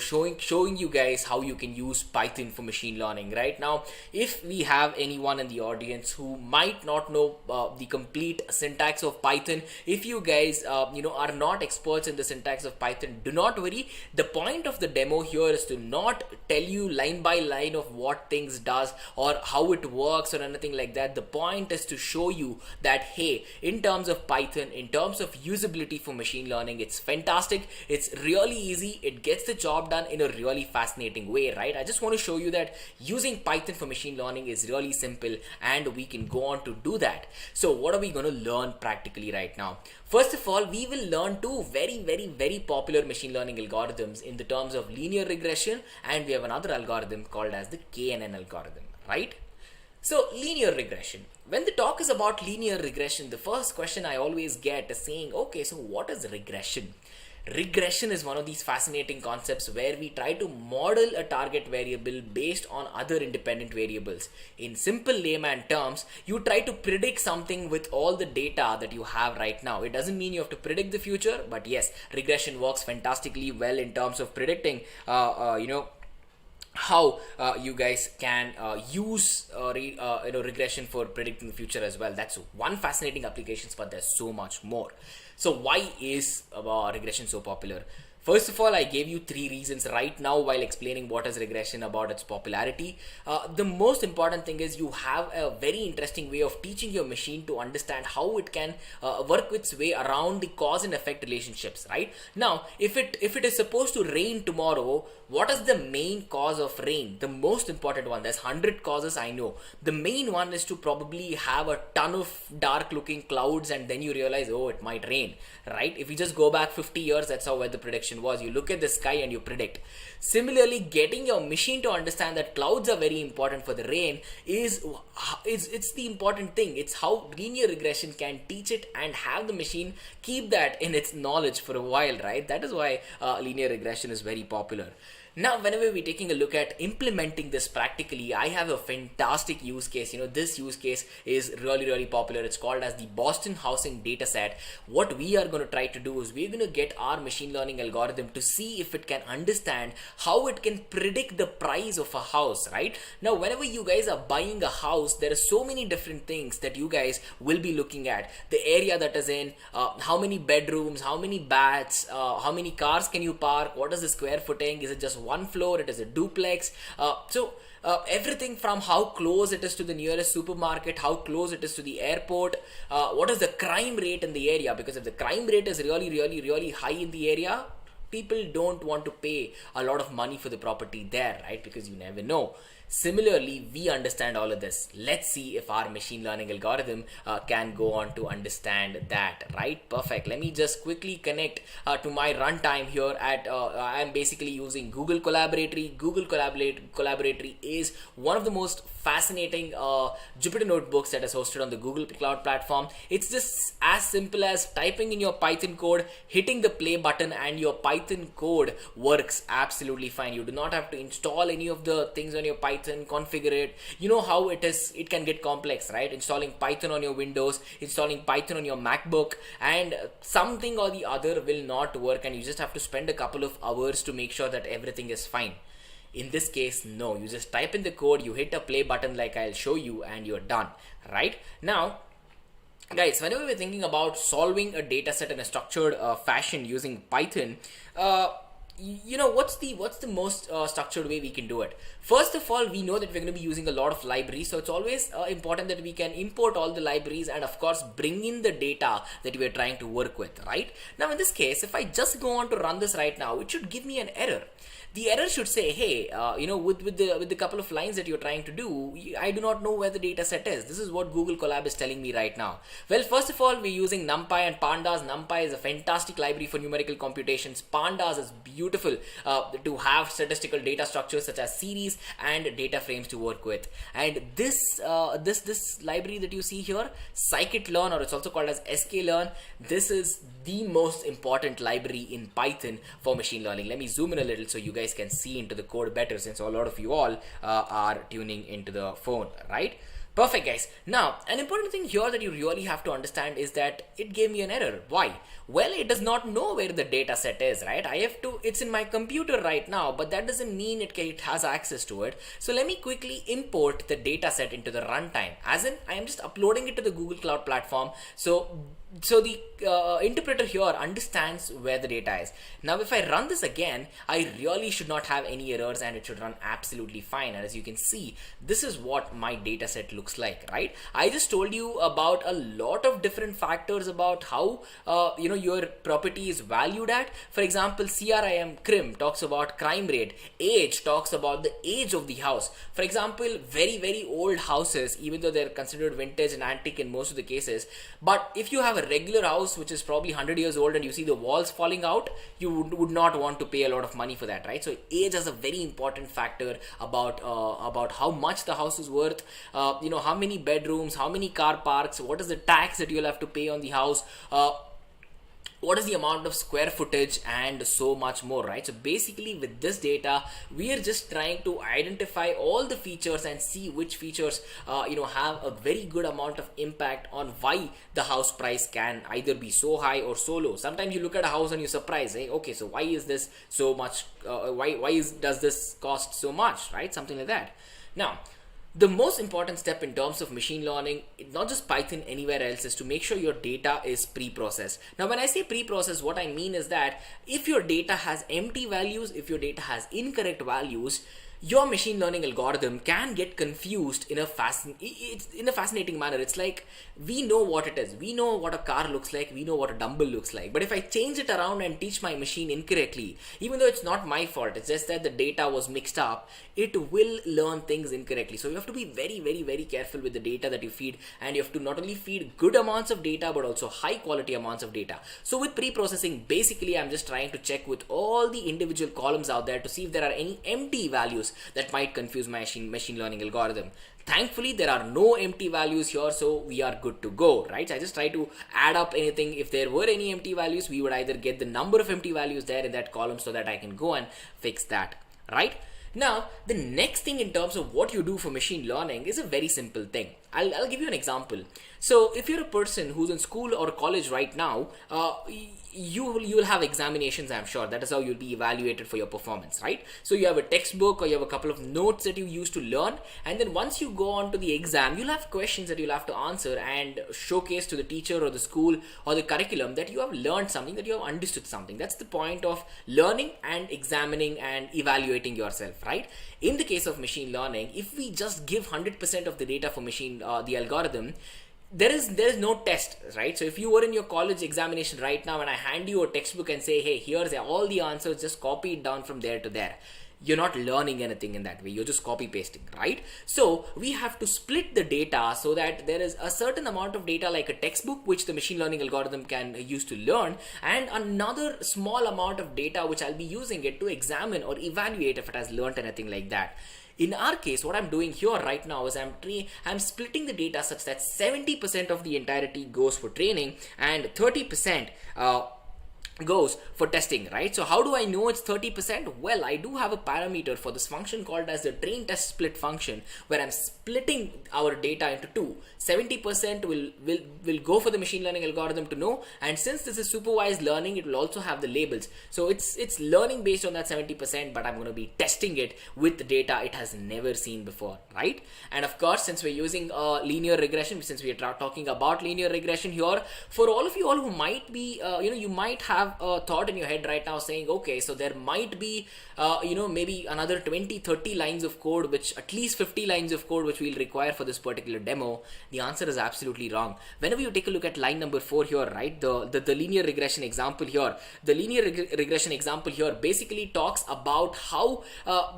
showing you guys how you can use Python for machine learning. Right now, if we have anyone in the audience who might not know the complete syntax of Python, if you guys are not experts in the syntax of Python, do not worry. The point of the demo here is to not tell you line by line of what things does or how it works or anything like that. The point is to show you that, hey, in terms of Python, in terms of usability for machine learning, it's fantastic, it's really easy, it gets the job done in a really fascinating way, right? I just want to show you that using Python for machine learning is really simple, and we can go on to do that. So what are we going to learn practically right now? First of all, we will learn two very popular machine learning algorithms in the terms of linear regression, and we have another algorithm called as the KNN algorithm, right? So linear regression. When the talk is about linear regression, the first question I always get is saying, okay, so what is regression? Regression is one of these fascinating concepts where we try to model a target variable based on other independent variables. In simple layman terms, you try to predict something with all the data that you have right now. It doesn't mean you have to predict the future, but yes, regression works fantastically well in terms of predicting, how you guys can use regression for predicting the future as well. That's one fascinating application, but there's so much more. So why is regression so popular? First of all, I gave you 3 reasons right now while explaining what is regression, about its popularity. The most important thing is you have a very interesting way of teaching your machine to understand how it can work its way around the cause and effect relationships, right? Now, if it is supposed to rain tomorrow, what is the main cause of rain? The most important one. There's 100 causes, I know. The main one is to probably have a ton of dark looking clouds and then you realize, oh, it might rain, right? If you just go back 50 years, that's how weather prediction was. You look at the sky and you predict. Similarly, getting your machine to understand that clouds are very important for the rain is it's the important thing. It's how linear regression can teach it and have the machine keep that in its knowledge for a while, right? That is why linear regression is very popular. Now, whenever we're taking a look at implementing this practically, I have a fantastic use case. This use case is really popular. It's called as the Boston housing dataset. What we are going to try to do is we're going to get our machine learning algorithm to see if it can understand how it can predict the price of a house, right? Now, whenever you guys are buying a house, there are so many different things that you guys will be looking at. The area that is in, how many bedrooms, how many baths, how many cars can you park, what is the square footing, is it just one floor, it is a duplex, everything from how close it is to the nearest supermarket, how close it is to the airport, what is the crime rate in the area, because if the crime rate is really high in the area, people don't want to pay a lot of money for the property there, right? Because you never know. Similarly, we understand all of this. Let's see if our machine learning algorithm can go on to understand that, right? Perfect. Let me just quickly connect to my runtime here at, I'm basically using Google Collaboratory. Google Collaboratory is one of the most fascinating Jupyter notebooks that is hosted on the Google Cloud platform. It's just as simple as typing in your Python code, hitting the play button, and your Python code works absolutely fine. You do not have to install any of the things on your Python, configure it. You know how it is, it can get complex, right? Installing Python on your Windows, installing Python on your MacBook, and something or the other will not work, and you just have to spend a couple of hours to make sure that everything is fine. In this case, no, you just type in the code, you hit a play button like I'll show you, and you're done, right? Now, guys, whenever we're thinking about solving a data set in a structured fashion using Python, what's the most structured way we can do it? First of all, we know that we're going to be using a lot of libraries, so it's always important that we can import all the libraries and of course bring in the data that we're trying to work with, right? Now in this case, if I just go on to run this right now, it should give me an error. The error should say, hey, with the couple of lines that you're trying to do, I do not know where the data set is. This is what Google Collab is telling me right now. Well, first of all, we're using NumPy and Pandas. NumPy is a fantastic library for numerical computations. Pandas is beautiful to have statistical data structures such as series and data frames to work with. And this library that you see here, scikit-learn, or it's also called as sklearn, this is the most important library in Python for machine learning. Let me zoom in a little so you guys can see into the code better, since a lot of you all are tuning into the phone, right? Perfect, guys. Now, an important thing here that you really have to understand is that it gave me an error. Why? Well, it does not know where the data set is, right? It's in my computer right now, but that doesn't mean it has access to it. So let me quickly import the data set into the runtime. As in, I am just uploading it to the Google Cloud Platform. So the interpreter here understands where the data is. Now if I run this again, I really should not have any errors and it should run absolutely fine. And as you can see, this is what my data set looks like, right? I just told you about a lot of different factors about how your property is valued at. For example, CRIM talks about crime rate. Age talks about the age of the house. For example, very, very old houses, even though they're considered vintage and antique in most of the cases, but if you have a regular house which is probably 100 years old and you see the walls falling out, you would not want to pay a lot of money for that, right? So age is a very important factor about how much the house is worth, how many bedrooms, how many car parks, what is the tax that you'll have to pay on the house, what is the amount of square footage, and so much more, right? So basically with this data, we are just trying to identify all the features and see which features have a very good amount of impact on why the house price can either be so high or so low. Sometimes you look at a house and you're surprised, okay, so why is this so much, does this cost so much, right? Something like that. Now, the most important step in terms of machine learning, not just Python, anywhere else, is to make sure your data is pre-processed. Now, when I say pre-processed, what I mean is that if your data has empty values, if your data has incorrect values, your machine learning algorithm can get confused in a fascinating manner. It's like, we know what it is. We know what a car looks like. We know what a dumbbell looks like. But if I change it around and teach my machine incorrectly, even though it's not my fault, it's just that the data was mixed up, it will learn things incorrectly. So you have to be very, very, very careful with the data that you feed, and you have to not only feed good amounts of data, but also high quality amounts of data. So with pre-processing, basically I'm just trying to check with all the individual columns out there to see if there are any empty values that might confuse my machine learning algorithm. Thankfully, there are no empty values here, so we are good to go, right? So I just try to add up anything. If there were any empty values, we would either get the number of empty values there in that column so that I can go and fix that, right? Now, the next thing in terms of what you do for machine learning is a very simple thing. I'll give you an example. So if you're a person who's in school or college right now, you will have examinations, I'm sure. That is how you'll be evaluated for your performance, right? So you have a textbook or you have a couple of notes that you use to learn, and then once you go on to the exam, you'll have questions that you'll have to answer and showcase to the teacher or the school or the curriculum that you have learned something, that you have understood something. That's the point of learning and examining and evaluating yourself, right? In the case of machine learning, if we just give 100% of the data for the algorithm, there is no test, right? So if you were in your college examination right now and I hand you a textbook and say, hey, here's all the answers, just copy it down from there to there, you're not learning anything in that way. You're just copy pasting, right? So we have to split the data so that there is a certain amount of data like a textbook which the machine learning algorithm can use to learn, and another small amount of data which I'll be using it to examine or evaluate if it has learned anything like that. In our case, what I'm doing here right now is I'm splitting the data such that 70% of the entirety goes for training and 30% goes for testing, right? So how do I know it's 30%? Well, I do have a parameter for this function called as the train test split function, where I'm splitting our data into two. 70% will go for the machine learning algorithm to know, and since this is supervised learning, it will also have the labels. So it's learning based on that 70%, but I'm going to be testing it with the data it has never seen before, right? And of course, since we're using linear regression, since we are talking about linear regression here, for all of you all who might be, you might have have a thought in your head right now saying, okay, so there might be, maybe another 20, 30 lines of code, which at least 50 lines of code, which we'll require for this particular demo. The answer is absolutely wrong. Whenever you take a look at line number 4 here, right, the linear regression example here, the linear regression example here basically talks about how,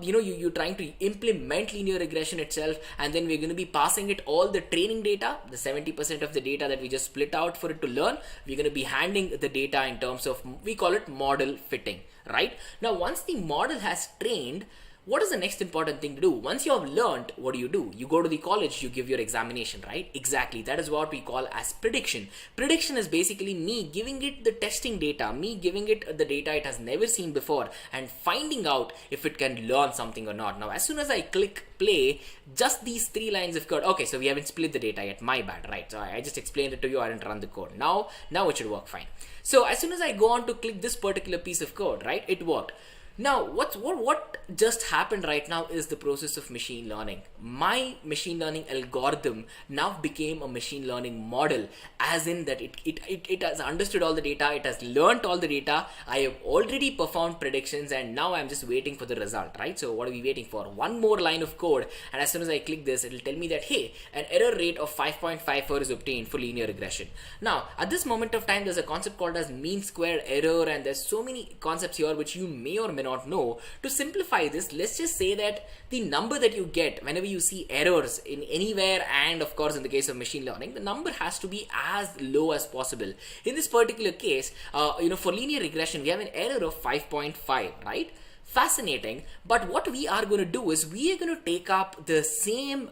you're trying to implement linear regression itself, and then we're going to be passing it all the training data, the 70% of the data that we just split out for it to learn. We're going to be handing the data in terms of, we call it model fitting, right? Now, once the model has trained, what is the next important thing to do? Once you have learned, what do? You go to the college, you give your examination, right? Exactly. That is what we call as prediction. Prediction is basically me giving it the testing data, me giving it the data it has never seen before, and finding out if it can learn something or not. Now, as soon as I click play, just these 3 lines of code. Okay, so we haven't split the data yet. My bad, right? So I just explained it to you. I didn't run the code. Now it should work fine. So as soon as I go on to click this particular piece of code, right, it worked. Now, what just happened right now is the process of machine learning. My machine learning algorithm now became a machine learning model, as in that it has understood all the data, it has learned all the data. I have already performed predictions, and now I'm just waiting for the result, right? So what are we waiting for? One more line of code, and as soon as I click this, it'll tell me that, hey, an error rate of 5.54 is obtained for linear regression. Now, at this moment of time, there's a concept called as mean square error, and there's so many concepts here which you may or may not know. To simplify this, let's just say that the number that you get whenever you see errors in anywhere, and of course in the case of machine learning, the number has to be as low as possible. In this particular case, for linear regression, we have an error of 5.5, right? Fascinating. But what we are going to do is we are going to take up the same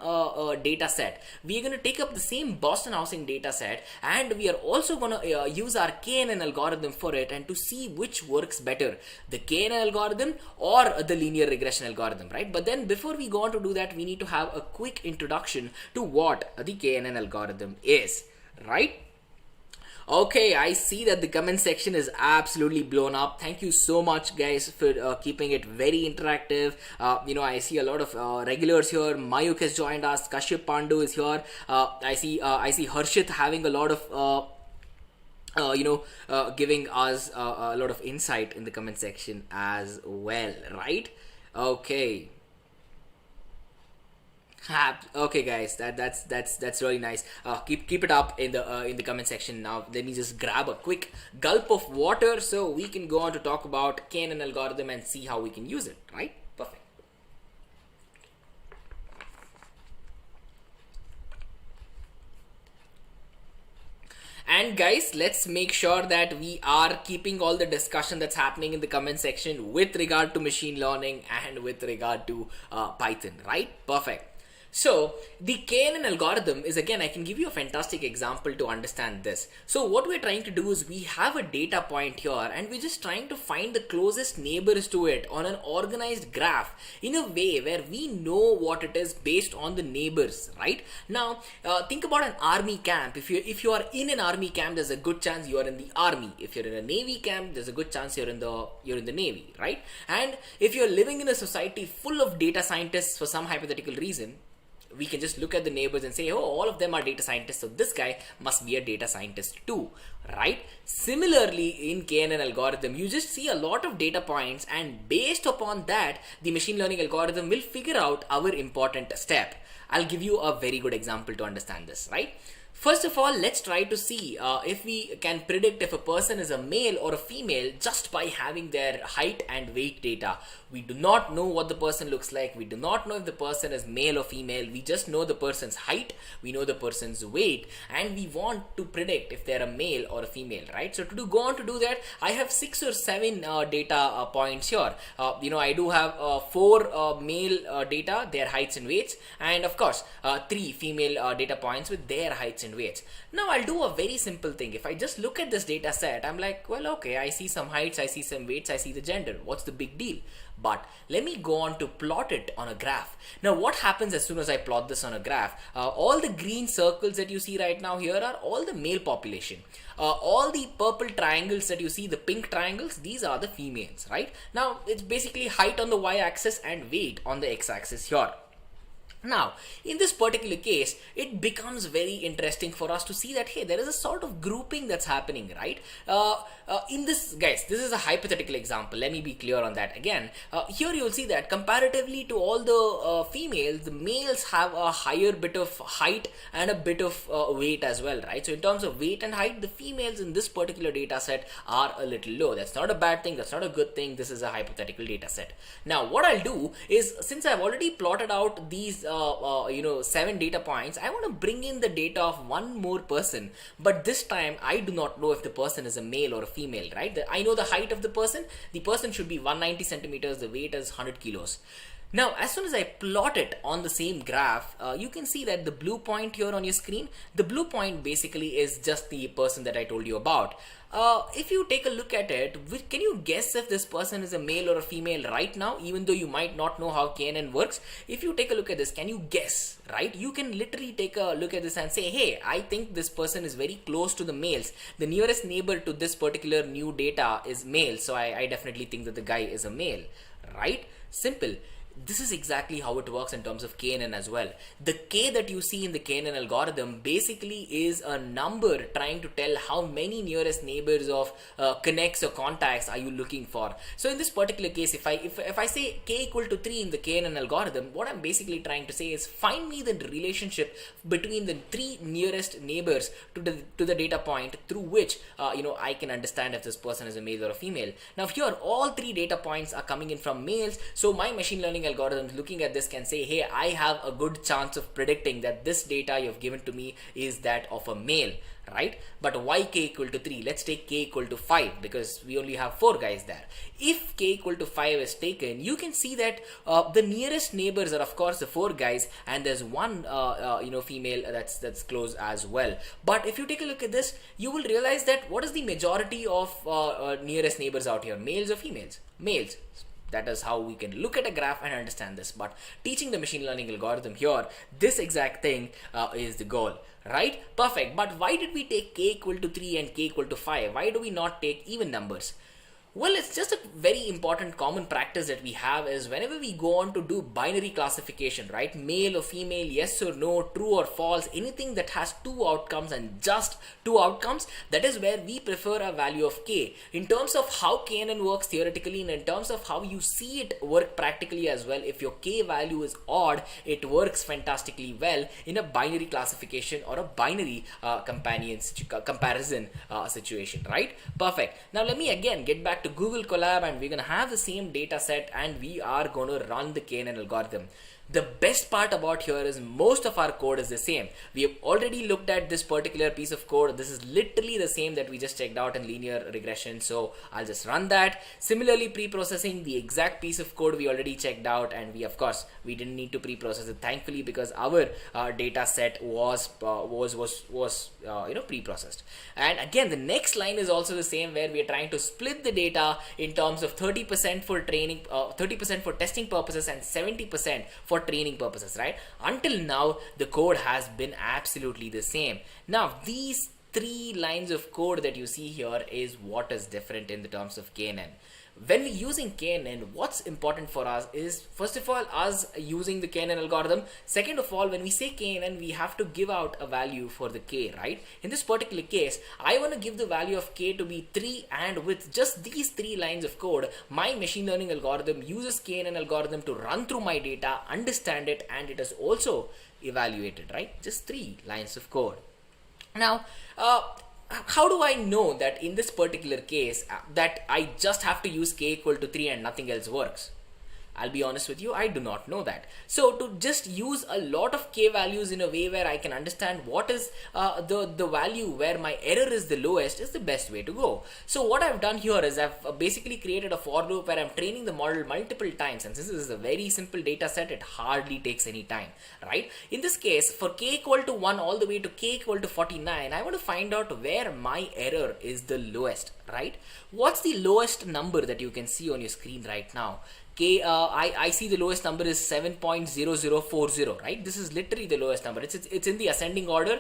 data set. We are going to take up the same Boston housing data set, and we are also going to use our KNN algorithm for it, and to see which works better, the KNN algorithm or the linear regression algorithm, right? But then before we go on to do that, we need to have a quick introduction to what the KNN algorithm is, right? Okay, I see that the comment section is absolutely blown up. Thank you so much, guys, for keeping it very interactive. I see a lot of regulars here. Mayuk has joined us. Kashyap Pandu is here. I see Harshit having a lot of giving us a lot of insight in the comment section as well, right? Okay. Okay, guys, that's really nice. Keep it up in the comment section. Now let me just grab a quick gulp of water so we can go on to talk about KNN algorithm and see how we can use it, right? Perfect. And guys, let's make sure that we are keeping all the discussion that's happening in the comment section with regard to machine learning and with regard to Python, right? Perfect. So the KNN algorithm is, again, I can give you a fantastic example to understand this. So what we're trying to do is we have a data point here, and we're just trying to find the closest neighbors to it on an organized graph in a way where we know what it is based on the neighbors, right? Now think about an army camp. If you are in an army camp, there's a good chance you are in the army. If you're in a navy camp, there's a good chance you're in the navy, right? And if you're living in a society full of data scientists for some hypothetical reason, we can just look at the neighbors and say, oh, all of them are data scientists, so this guy must be a data scientist too, right? Similarly, in KNN algorithm, you just see a lot of data points, and based upon that, the machine learning algorithm will figure out our important step. I'll give you a very good example to understand this, right? First of all, let's try to see if we can predict if a person is a male or a female just by having their height and weight data. We do not know what the person looks like. We do not know if the person is male or female. We just know the person's height. We know the person's weight, and we want to predict if they're a male or a female, right? So to go on to do that, I have 6 or 7 data points here. I do have 4 male data, their heights and weights, and of course 3 female data points with their heights and weights. Now I'll do a very simple thing. If I just look at this data set, I'm like, well, okay, I see some heights, I see some weights, I see the gender. What's the big deal? But let me go on to plot it on a graph. Now what happens as soon as I plot this on a graph? All the green circles that you see right now here are all the male population. All the purple triangles that you see, the pink triangles, these are the females, right? Now it's basically height on the y-axis and weight on the x-axis here. Now, in this particular case, it becomes very interesting for us to see that, hey, there is a sort of grouping that's happening, right? In this, guys, this is a hypothetical example. Let me be clear on that again. Here you'll see that comparatively to all the females, the males have a higher bit of height and a bit of weight as well, right? So in terms of weight and height, the females in this particular data set are a little low. That's not a bad thing. That's not a good thing. This is a hypothetical data set. Now, what I'll do is, since I've already plotted out these 7 data points, I want to bring in the data of one more person, but this time I do not know if the person is a male or a female, right? I know the height of the person should be 190 centimeters, the weight is 100 kilos. Now, as soon as I plot it on the same graph, you can see that the blue point here on your screen, the blue point basically is just the person that I told you about. If you take a look at it, can you guess if this person is a male or a female right now, even though you might not know how KNN works? If you take a look at this, can you guess, right? You can literally take a look at this and say, hey, I think this person is very close to the males. The nearest neighbor to this particular new data is male, so I definitely think that the guy is a male, right? Simple. This is exactly how it works in terms of KNN as well. The K that you see in the KNN algorithm basically is a number trying to tell how many nearest neighbors of connects or contacts are you looking for. So in this particular case, if I say K equal to 3 in the KNN algorithm, what I'm basically trying to say is find me the relationship between the 3 nearest neighbors to the data point through which I can understand if this person is a male or a female. Now here all 3 data points are coming in from males, so my machine learning algorithms looking at this can say, hey, I have a good chance of predicting that this data you've given to me is that of a male, right? But why K equal to 3? Let's take K equal to 5 because we only have 4 guys there. If K equal to 5 is taken, you can see that the nearest neighbors are of course the 4 guys, and there's one female that's close as well. But if you take a look at this, you will realize that what is the majority of nearest neighbors out here, males or females? Males. That is how we can look at a graph and understand this. But teaching the machine learning algorithm here, this exact thing is the goal, right? Perfect. But why did we take K equal to 3 and K equal to 5? Why do we not take even numbers? Well, it's just a very important common practice that we have is whenever we go on to do binary classification, right? Male or female, yes or no, true or false, anything that has 2 outcomes and just 2 outcomes, that is where we prefer a value of K. In terms of how KNN works theoretically and in terms of how you see it work practically as well, if your K value is odd, it works fantastically well in a binary classification or a binary comparison situation, right? Perfect. Now let me again get back to Google Collab and we're going to have the same data set and we are going to run the KNN algorithm. The best part about here is most of our code is the same. We have already looked at this particular piece of code. This is literally the same that we just checked out in linear regression. So I'll just run that. Similarly, pre-processing the exact piece of code we already checked out, and we didn't need to pre-process it, thankfully, because our data set was pre-processed. And again, the next line is also the same, where we are trying to split the data in terms of 30% for training, 30% for testing purposes, and 70% for training purposes, right? Until now, the code has been absolutely the same. Now, these 3 lines of code that you see here is what is different in the terms of KNN. When we're using KNN, what's important for us is, first of all, us using the KNN algorithm. Second of all, when we say KNN, we have to give out a value for the K, right? In this particular case, I want to give the value of K to be 3, and with just these 3 lines of code, my machine learning algorithm uses KNN algorithm to run through my data, understand it, and it is also evaluated, right? Just 3 lines of code. Now, how do I know that in this particular case that I just have to use K equal to 3 and nothing else works? I'll be honest with you, I do not know that. So to just use a lot of K values in a way where I can understand what is the value where my error is the lowest is the best way to go. So what I've done here is I've basically created a for loop where I'm training the model multiple times, and since this is a very simple data set, it hardly takes any time, right? In this case, for K equal to 1 all the way to K equal to 49, I want to find out where my error is the lowest, right? What's the lowest number that you can see on your screen right now? I see the lowest number is 7.0040, right? This is literally the lowest number. It's in the ascending order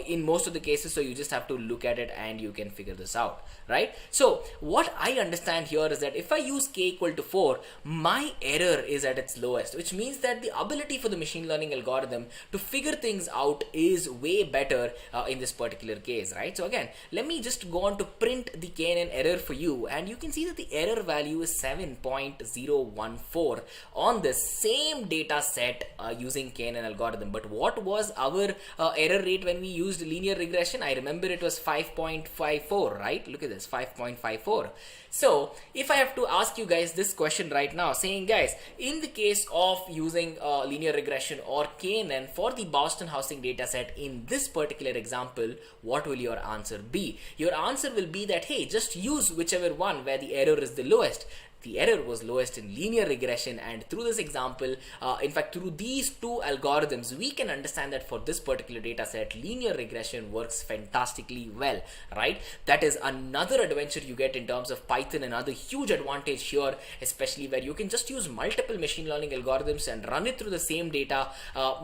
in most of the cases, so you just have to look at it and you can figure this out, right? So what I understand here is that if I use k equal to 4, my error is at its lowest, which means that the ability for the machine learning algorithm to figure things out is way better in this particular case, right? So again, let me just go on to print the KNN error for you, and you can see that the error value is 7.014 on the same data set using KNN algorithm. But what was our error rate when we used linear regression? I remember it was 5.54, right? Look at this, 5.54. So if I have to ask you guys this question right now, saying guys, in the case of using linear regression or KNN for the Boston housing data set in this particular example, what will your answer be? Your answer will be that, hey, just use whichever one where the error is the lowest. The error was lowest in linear regression, and through this example, in fact through these two algorithms, we can understand that for this particular data set, linear regression works fantastically well, right? That is another adventure you get in terms of Python, another huge advantage here, especially where you can just use multiple machine learning algorithms and run it through the same data,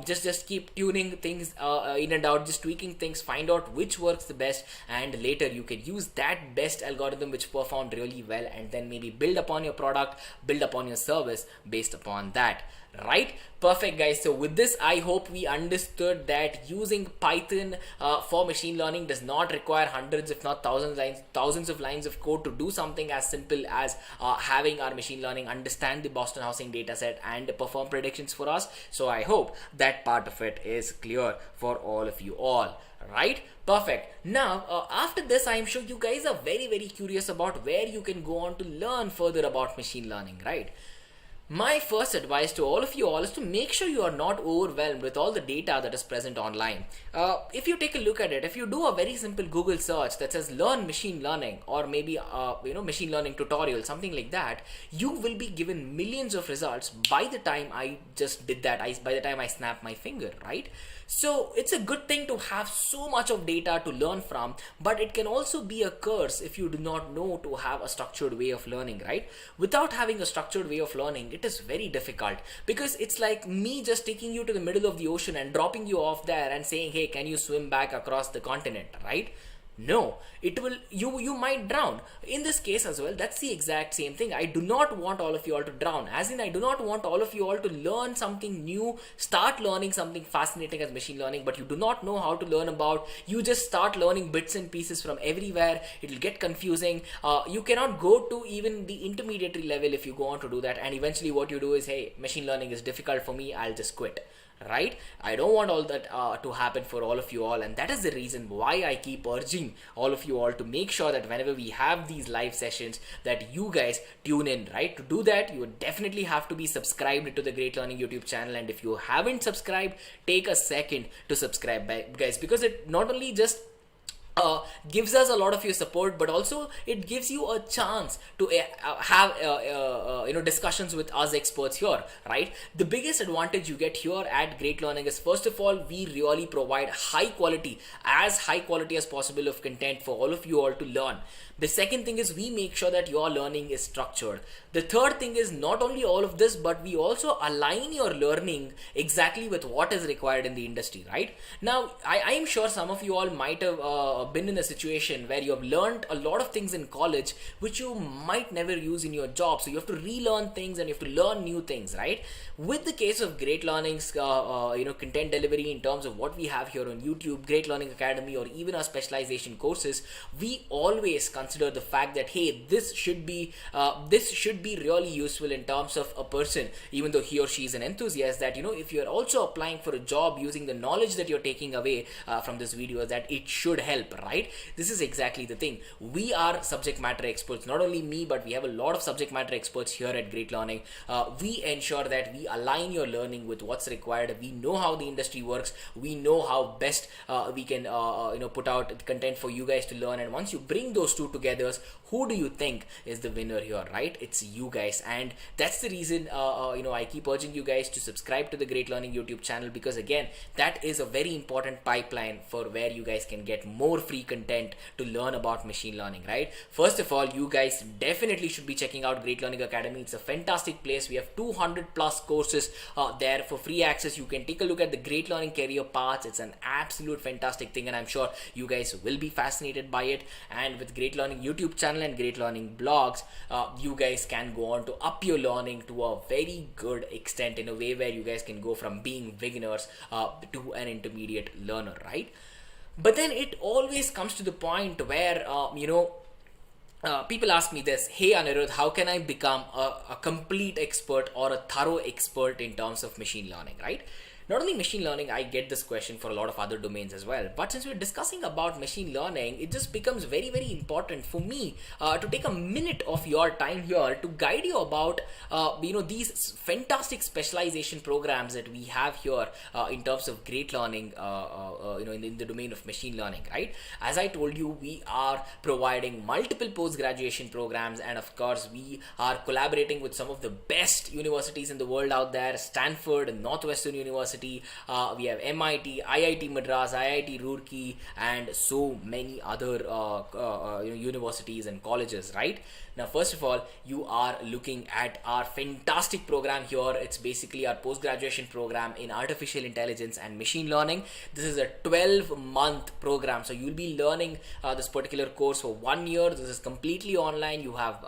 just keep tuning things in and out, just tweaking things, find out which works the best, and later you can use that best algorithm which performed really well, and then maybe build upon your product, build upon your service based upon that, right? Perfect, guys. So with this, I hope we understood that using Python for machine learning does not require hundreds if not thousands of lines of code to do something as simple as having our machine learning understand the Boston housing dataset and perform predictions for us. So I hope that part of it is clear for all of you all. Right? Perfect. Now, after this, I am sure you guys are very curious about where you can go on to learn further about machine learning, right? My first advice to all of you all is to make sure you are not overwhelmed with all the data that is present online. If you take a look at it, if you do a very simple Google search that says learn machine learning, or maybe machine learning tutorial, something like that, you will be given millions of results by the time I just did that, by the time I snapped my finger, right? So it's a good thing to have so much of data to learn from, but it can also be a curse if you do not know to have a structured way of learning, right? Without having a structured way of learning, it is very difficult, because it's like me just taking you to the middle of the ocean and dropping you off there and saying, hey, can you swim back across the continent, right? No, it will, you might drown. In this case as well, that's the exact same thing. I do not want all of you all to drown, as in I do not want all of you all to learn something new, start learning something fascinating as machine learning, but you do not know how to learn about. You just start learning bits and pieces from everywhere. It will get confusing. You cannot go to even the intermediary level if you go on to do that, and eventually what you do is, hey, machine learning is difficult for me, I'll just quit. Right? I don't want all that to happen for all of you all, and that is the reason why I keep urging all of you all to make sure that whenever we have these live sessions, that you guys tune in, right? To do that, you would definitely have to be subscribed to the Great Learning YouTube channel, and if you haven't subscribed, take a second to subscribe, guys, because it not only just gives us a lot of your support, but also it gives you a chance to have discussions with us experts here, right? The biggest advantage you get here at Great Learning is, first of all, we really provide high quality as possible of content for all of you all to learn. The second thing is, we make sure that your learning is structured. The third thing is, not only all of this, but we also align your learning exactly with what is required in the industry, right? Now, I am sure some of you all might have been in a situation where you have learned a lot of things in college which you might never use in your job. So you have to relearn things and you have to learn new things, right? With the case of Great Learning's content delivery in terms of what we have here on YouTube, Great Learning Academy, or even our specialization courses, we always consider the fact that, hey, this should be really useful in terms of a person, even though he or she is an enthusiast, that if you are also applying for a job using the knowledge that you're taking away from this video, that it should help, right? This is exactly the thing. We are subject matter experts, not only me, but we have a lot of subject matter experts here at Great Learning. We ensure that we align your learning with what's required. We know how the industry works. We know how best we can put out content for you guys to learn, and once you bring those two together, who do you think is the winner here, right? It's you guys. And that's the reason I keep urging you guys to subscribe to the Great Learning YouTube channel, because again, that is a very important pipeline for where you guys can get more free content to learn about machine learning, right? First of all, you guys definitely should be checking out Great Learning Academy. It's a fantastic place. We have 200 plus courses there for free access. You can take a look at the Great Learning career paths. It's an absolute fantastic thing, and I'm sure you guys will be fascinated by it. And with Great Learning YouTube channel and Great Learning blogs, you guys can go on to up your learning to a very good extent, in a way where you guys can go from being beginners to an intermediate learner, right? But then it always comes to the point where people ask me this: hey Anirudh, how can I become a complete expert or a thorough expert in terms of machine learning, right? Not only machine learning, I get this question for a lot of other domains as well. But since we're discussing about machine learning, it just becomes very, very important for me to take a minute of your time here to guide you about, these fantastic specialization programs that we have here in terms of Great Learning, in the domain of machine learning, right? As I told you, we are providing multiple post-graduation programs, and of course, we are collaborating with some of the best universities in the world out there: Stanford, Northwestern University. We have MIT, IIT Madras, IIT Roorkee, and so many other universities and colleges, right? Now, first of all, you are looking at our fantastic program here. It's basically our post-graduation program in artificial intelligence and machine learning. This is a 12-month program. So you'll be learning this particular course for 1 year. This is completely online. You have,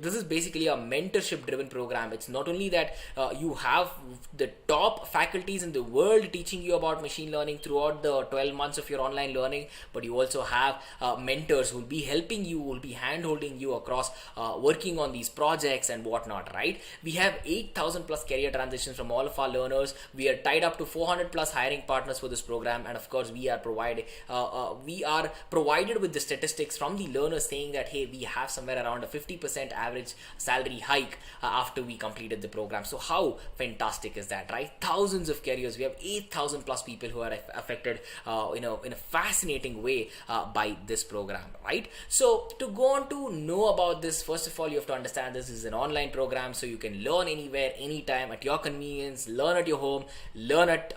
this is basically a mentorship-driven program. It's not only that you have the top faculties in the world teaching you about machine learning throughout the 12 months of your online learning, but you also have mentors who will be helping you, who will be hand-holding you across working on these projects and whatnot, right? We have 8,000 plus career transitions from all of our learners. We are tied up to 400 plus hiring partners for this program, and of course we are provided with the statistics from the learners saying that, hey, we have somewhere around a 50% average salary hike after we completed the program. So how fantastic is that, right? Thousands of careers. We have 8,000 plus people who are affected in a fascinating way by this program, right? So to go on to know about this, first of all, you have to understand this is an online program, so you can learn anywhere, anytime, at your convenience. Learn at your home, learn at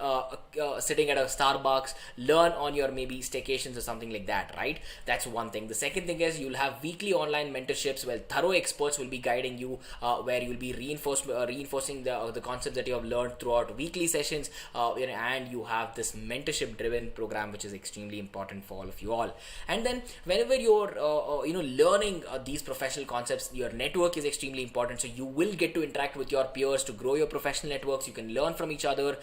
sitting at a Starbucks, learn on your maybe staycations or something like that, right? That's one thing. The second thing is you'll have weekly online mentorships where thorough experts will be guiding you, where you'll be reinforcing the concepts that you have learned throughout weekly sessions, and you have this mentorship driven program, which is extremely important for all of you all. And then whenever you're learning these professional concepts, your network is extremely important. So you will get to interact with your peers to grow your professional networks. You can learn from each other,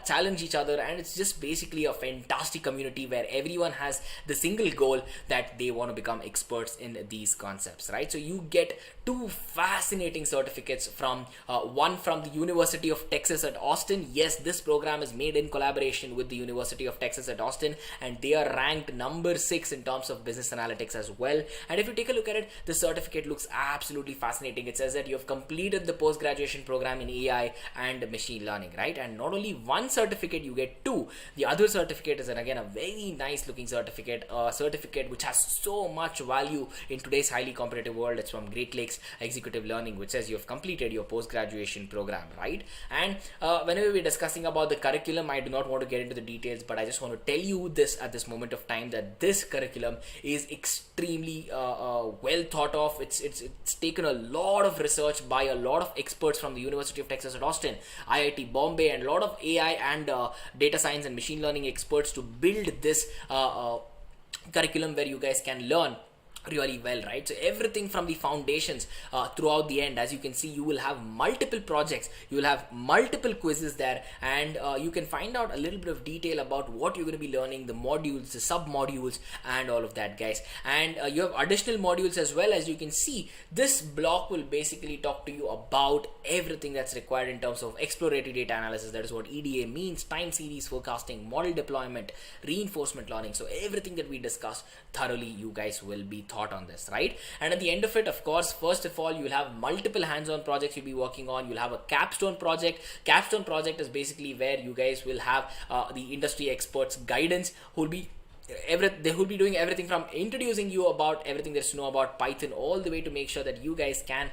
challenge each other, and it's just basically a fantastic community where everyone has the single goal that they want to become experts in these concepts, right? So you get two fascinating certificates from one from the University of Texas at Austin. Yes, this program is made in collaboration with the University of Texas at Austin, and they are ranked number 6 in terms of business analytics as well. And if you take a look at it, the certificate looks absolutely fascinating. It says that you have completed the post-graduation program in AI and machine learning, right? And not only one certificate, you get two. The other certificate is, again, a very nice looking certificate, a certificate which has so much value in today's highly competitive world. It's from Great Lakes Executive Learning, which says you have completed your post-graduation program, right? And whenever we're discussing about the curriculum, I do not want to get into the details, but I just want to tell you this at this moment of time, that this curriculum is extremely well thought of. It's taken a lot of research by a lot of experts from the University of Texas at Austin, IIT Bombay, and a lot of AI and data science and machine learning experts to build this curriculum where you guys can learn really well, right? So everything from the foundations throughout the end. As you can see, you will have multiple projects, you will have multiple quizzes there, and you can find out a little bit of detail about what you're going to be learning, the modules, the sub modules, and all of that, guys. And you have additional modules as well. As you can see, this block will basically talk to you about everything that's required in terms of exploratory data analysis. That is what EDA means: time series forecasting, model deployment, reinforcement learning. So everything that we discussed thoroughly, you guys will be thought on this, right? And at the end of it, of course, first of all, you'll have multiple hands-on projects you'll be working on. You'll have a capstone project. Capstone project is basically where you guys will have the industry experts guidance who will be they will be doing everything from introducing you about everything there's to know about Python, all the way to make sure that you guys can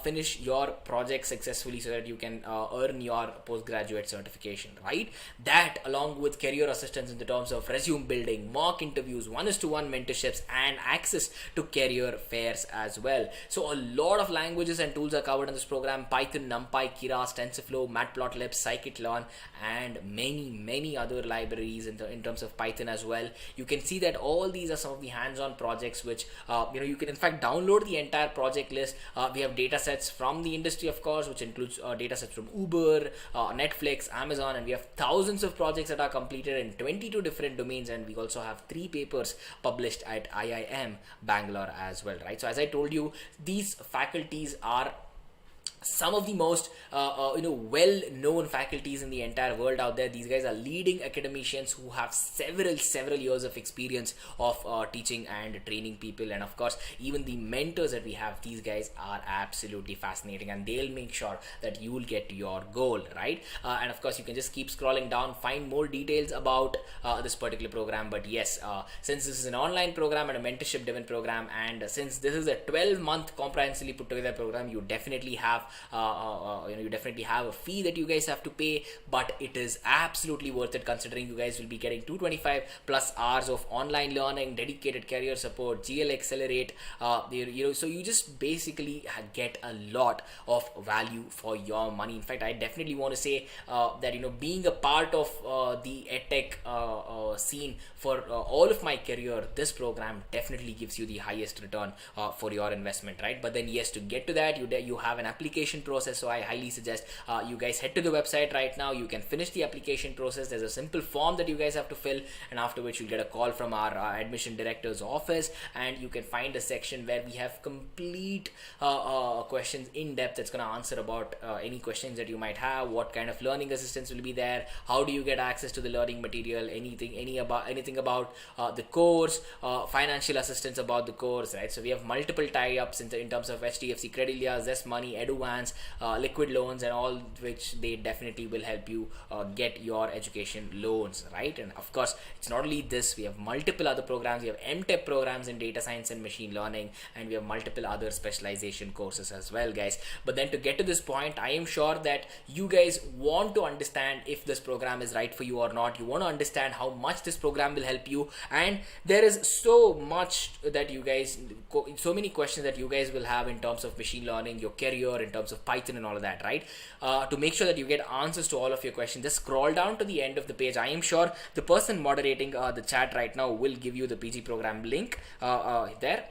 finish your project successfully, so that you can earn your postgraduate certification, right? That, along with career assistance in the terms of resume building, mock interviews, one-to-one mentorships, and access to career fairs as well. So a lot of languages and tools are covered in this program: Python, NumPy, Keras, TensorFlow, Matplotlib, scikit-learn, and many other libraries in terms of Python as well. You can see that all these are some of the hands-on projects which you can in fact download the entire project list. We have data sets from the industry, of course, which includes data sets from Uber, Netflix, Amazon, and we have thousands of projects that are completed in 22 different domains, and we also have 3 papers published at IIM Bangalore as well, right? So as I told you, these faculties are some of the most well-known faculties in the entire world out there. These guys are leading academicians who have several years of experience of teaching and training people, and of course even the mentors that we have, these guys are absolutely fascinating, and they'll make sure that you will get to your goal, right? And of course you can just keep scrolling down, find more details about this particular program. But yes, since this is an online program and a mentorship driven program, and since this is a 12-month comprehensively put together program, you definitely have a fee that you guys have to pay, but it is absolutely worth it, considering you guys will be getting 225 plus hours of online learning, dedicated career support, GL Accelerate, so you just basically get a lot of value for your money. In fact, I definitely want to say that being a part of the edtech scene for all of my career, this program definitely gives you the highest return for your investment, right? But then yes, to get to that, you have an application process. So I highly suggest you guys head to the website right now. You can finish the application process. There's a simple form that you guys have to fill, and after which you'll get a call from our admission director's office, and you can find a section where we have complete questions in depth that's going to answer about any questions that you might have. What kind of learning assistance will be there? How do you get access to the learning material? Anything about the course, financial assistance about the course, right? So we have multiple tie-ups in terms of HDFC Credilia, Zest Money, Eduvance, liquid loans, and all which they definitely will help you get your education loans, right? And of course, it's not only this, we have multiple other programs. We have MTech programs in data science and machine learning, and we have multiple other specialization courses as well, guys. But then to get to this point, I am sure that you guys want to understand if this program is right for you or not. You want to understand how much this program will help you, and there is so many questions that you guys will have in terms of machine learning, your career, in terms of Python and all of that, right? To make sure that you get answers to all of your questions, just scroll down to the end of the page. I am sure the person moderating the chat right now will give you the PG program link there,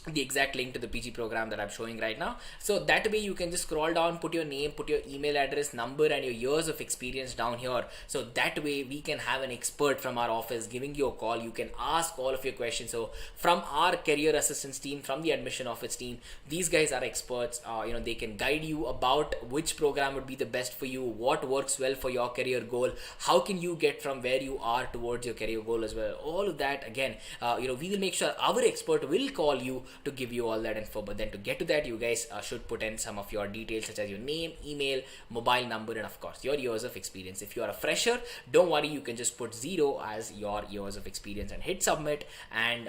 the exact link to the PG program that I'm showing right now. So that way you can just scroll down, put your name, put your email address, number, and your years of experience down here. So that way we can have an expert from our office giving you a call. You can ask all of your questions. So from our career assistance team, from the admission office team, these guys are experts. They can guide you about which program would be the best for you, what works well for your career goal, how can you get from where you are towards your career goal as well. All of that, again, we will make sure our expert will call you to give you all that info. But then to get to that, you guys should put in some of your details, such as your name, email, mobile number, and of course your years of experience. If you are a fresher, don't worry, you can just put 0 as your years of experience and hit submit. And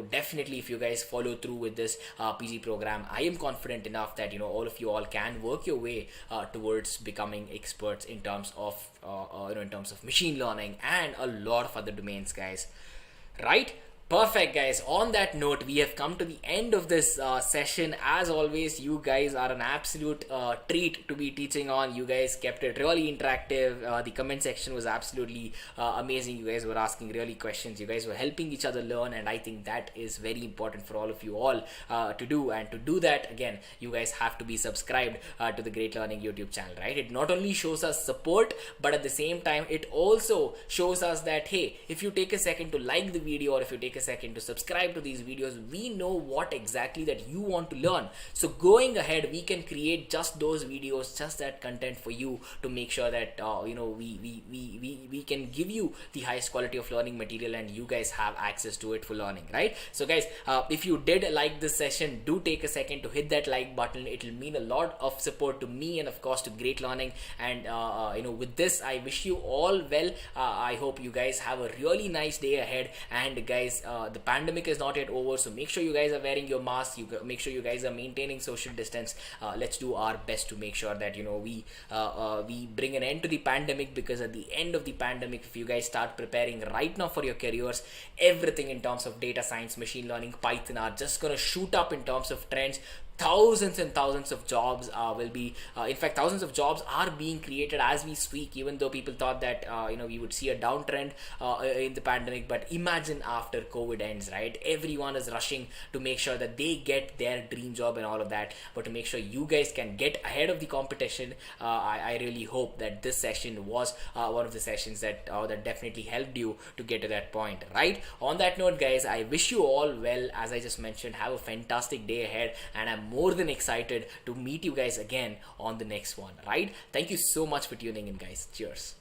definitely if you guys follow through with this PG program, I am confident enough that all of you all can work your way towards becoming experts in terms of machine learning and a lot of other domains, guys, right? Perfect, guys. On that note, we have come to the end of this session. As always, you guys are an absolute treat to be teaching on. You guys kept it really interactive. The comment section was absolutely amazing. You guys were asking really questions. You guys were helping each other learn, and I think that is very important for all of you all to do. And to do that, again, you guys have to be subscribed to the Great Learning YouTube channel, right? It not only shows us support, but at the same time, it also shows us that, hey, if you take a second to like the video, or if you take take a second to subscribe to these videos. We know what exactly that you want to learn. So going ahead, we can create just those videos, just that content for you to make sure that we can give you the highest quality of learning material and you guys have access to it for learning, right? So guys, if you did like this session, do take a second to hit that like button. It will mean a lot of support to me and of course to Great Learning. And with this, I wish you all well. I hope you guys have a really nice day ahead. And guys, the pandemic is not yet over, so make sure you guys are wearing your mask. Make sure you guys are maintaining social distance. Let's do our best to make sure that we bring an end to the pandemic, because at the end of the pandemic, if you guys start preparing right now for your careers, everything in terms of data science, machine learning, Python are just gonna shoot up in terms of trends. Thousands and thousands of jobs will be in fact, thousands of jobs are being created as we speak, even though people thought that we would see a downtrend in the pandemic. But imagine after COVID ends, right? Everyone is rushing to make sure that they get their dream job and all of that. But to make sure you guys can get ahead of the competition, I really hope that this session was one of the sessions that definitely helped you to get to that point, right? On that note, guys, I wish you all well. As I just mentioned, have a fantastic day ahead, and I'm more than excited to meet you guys again on the next one, right? Thank you so much for tuning in, guys. Cheers.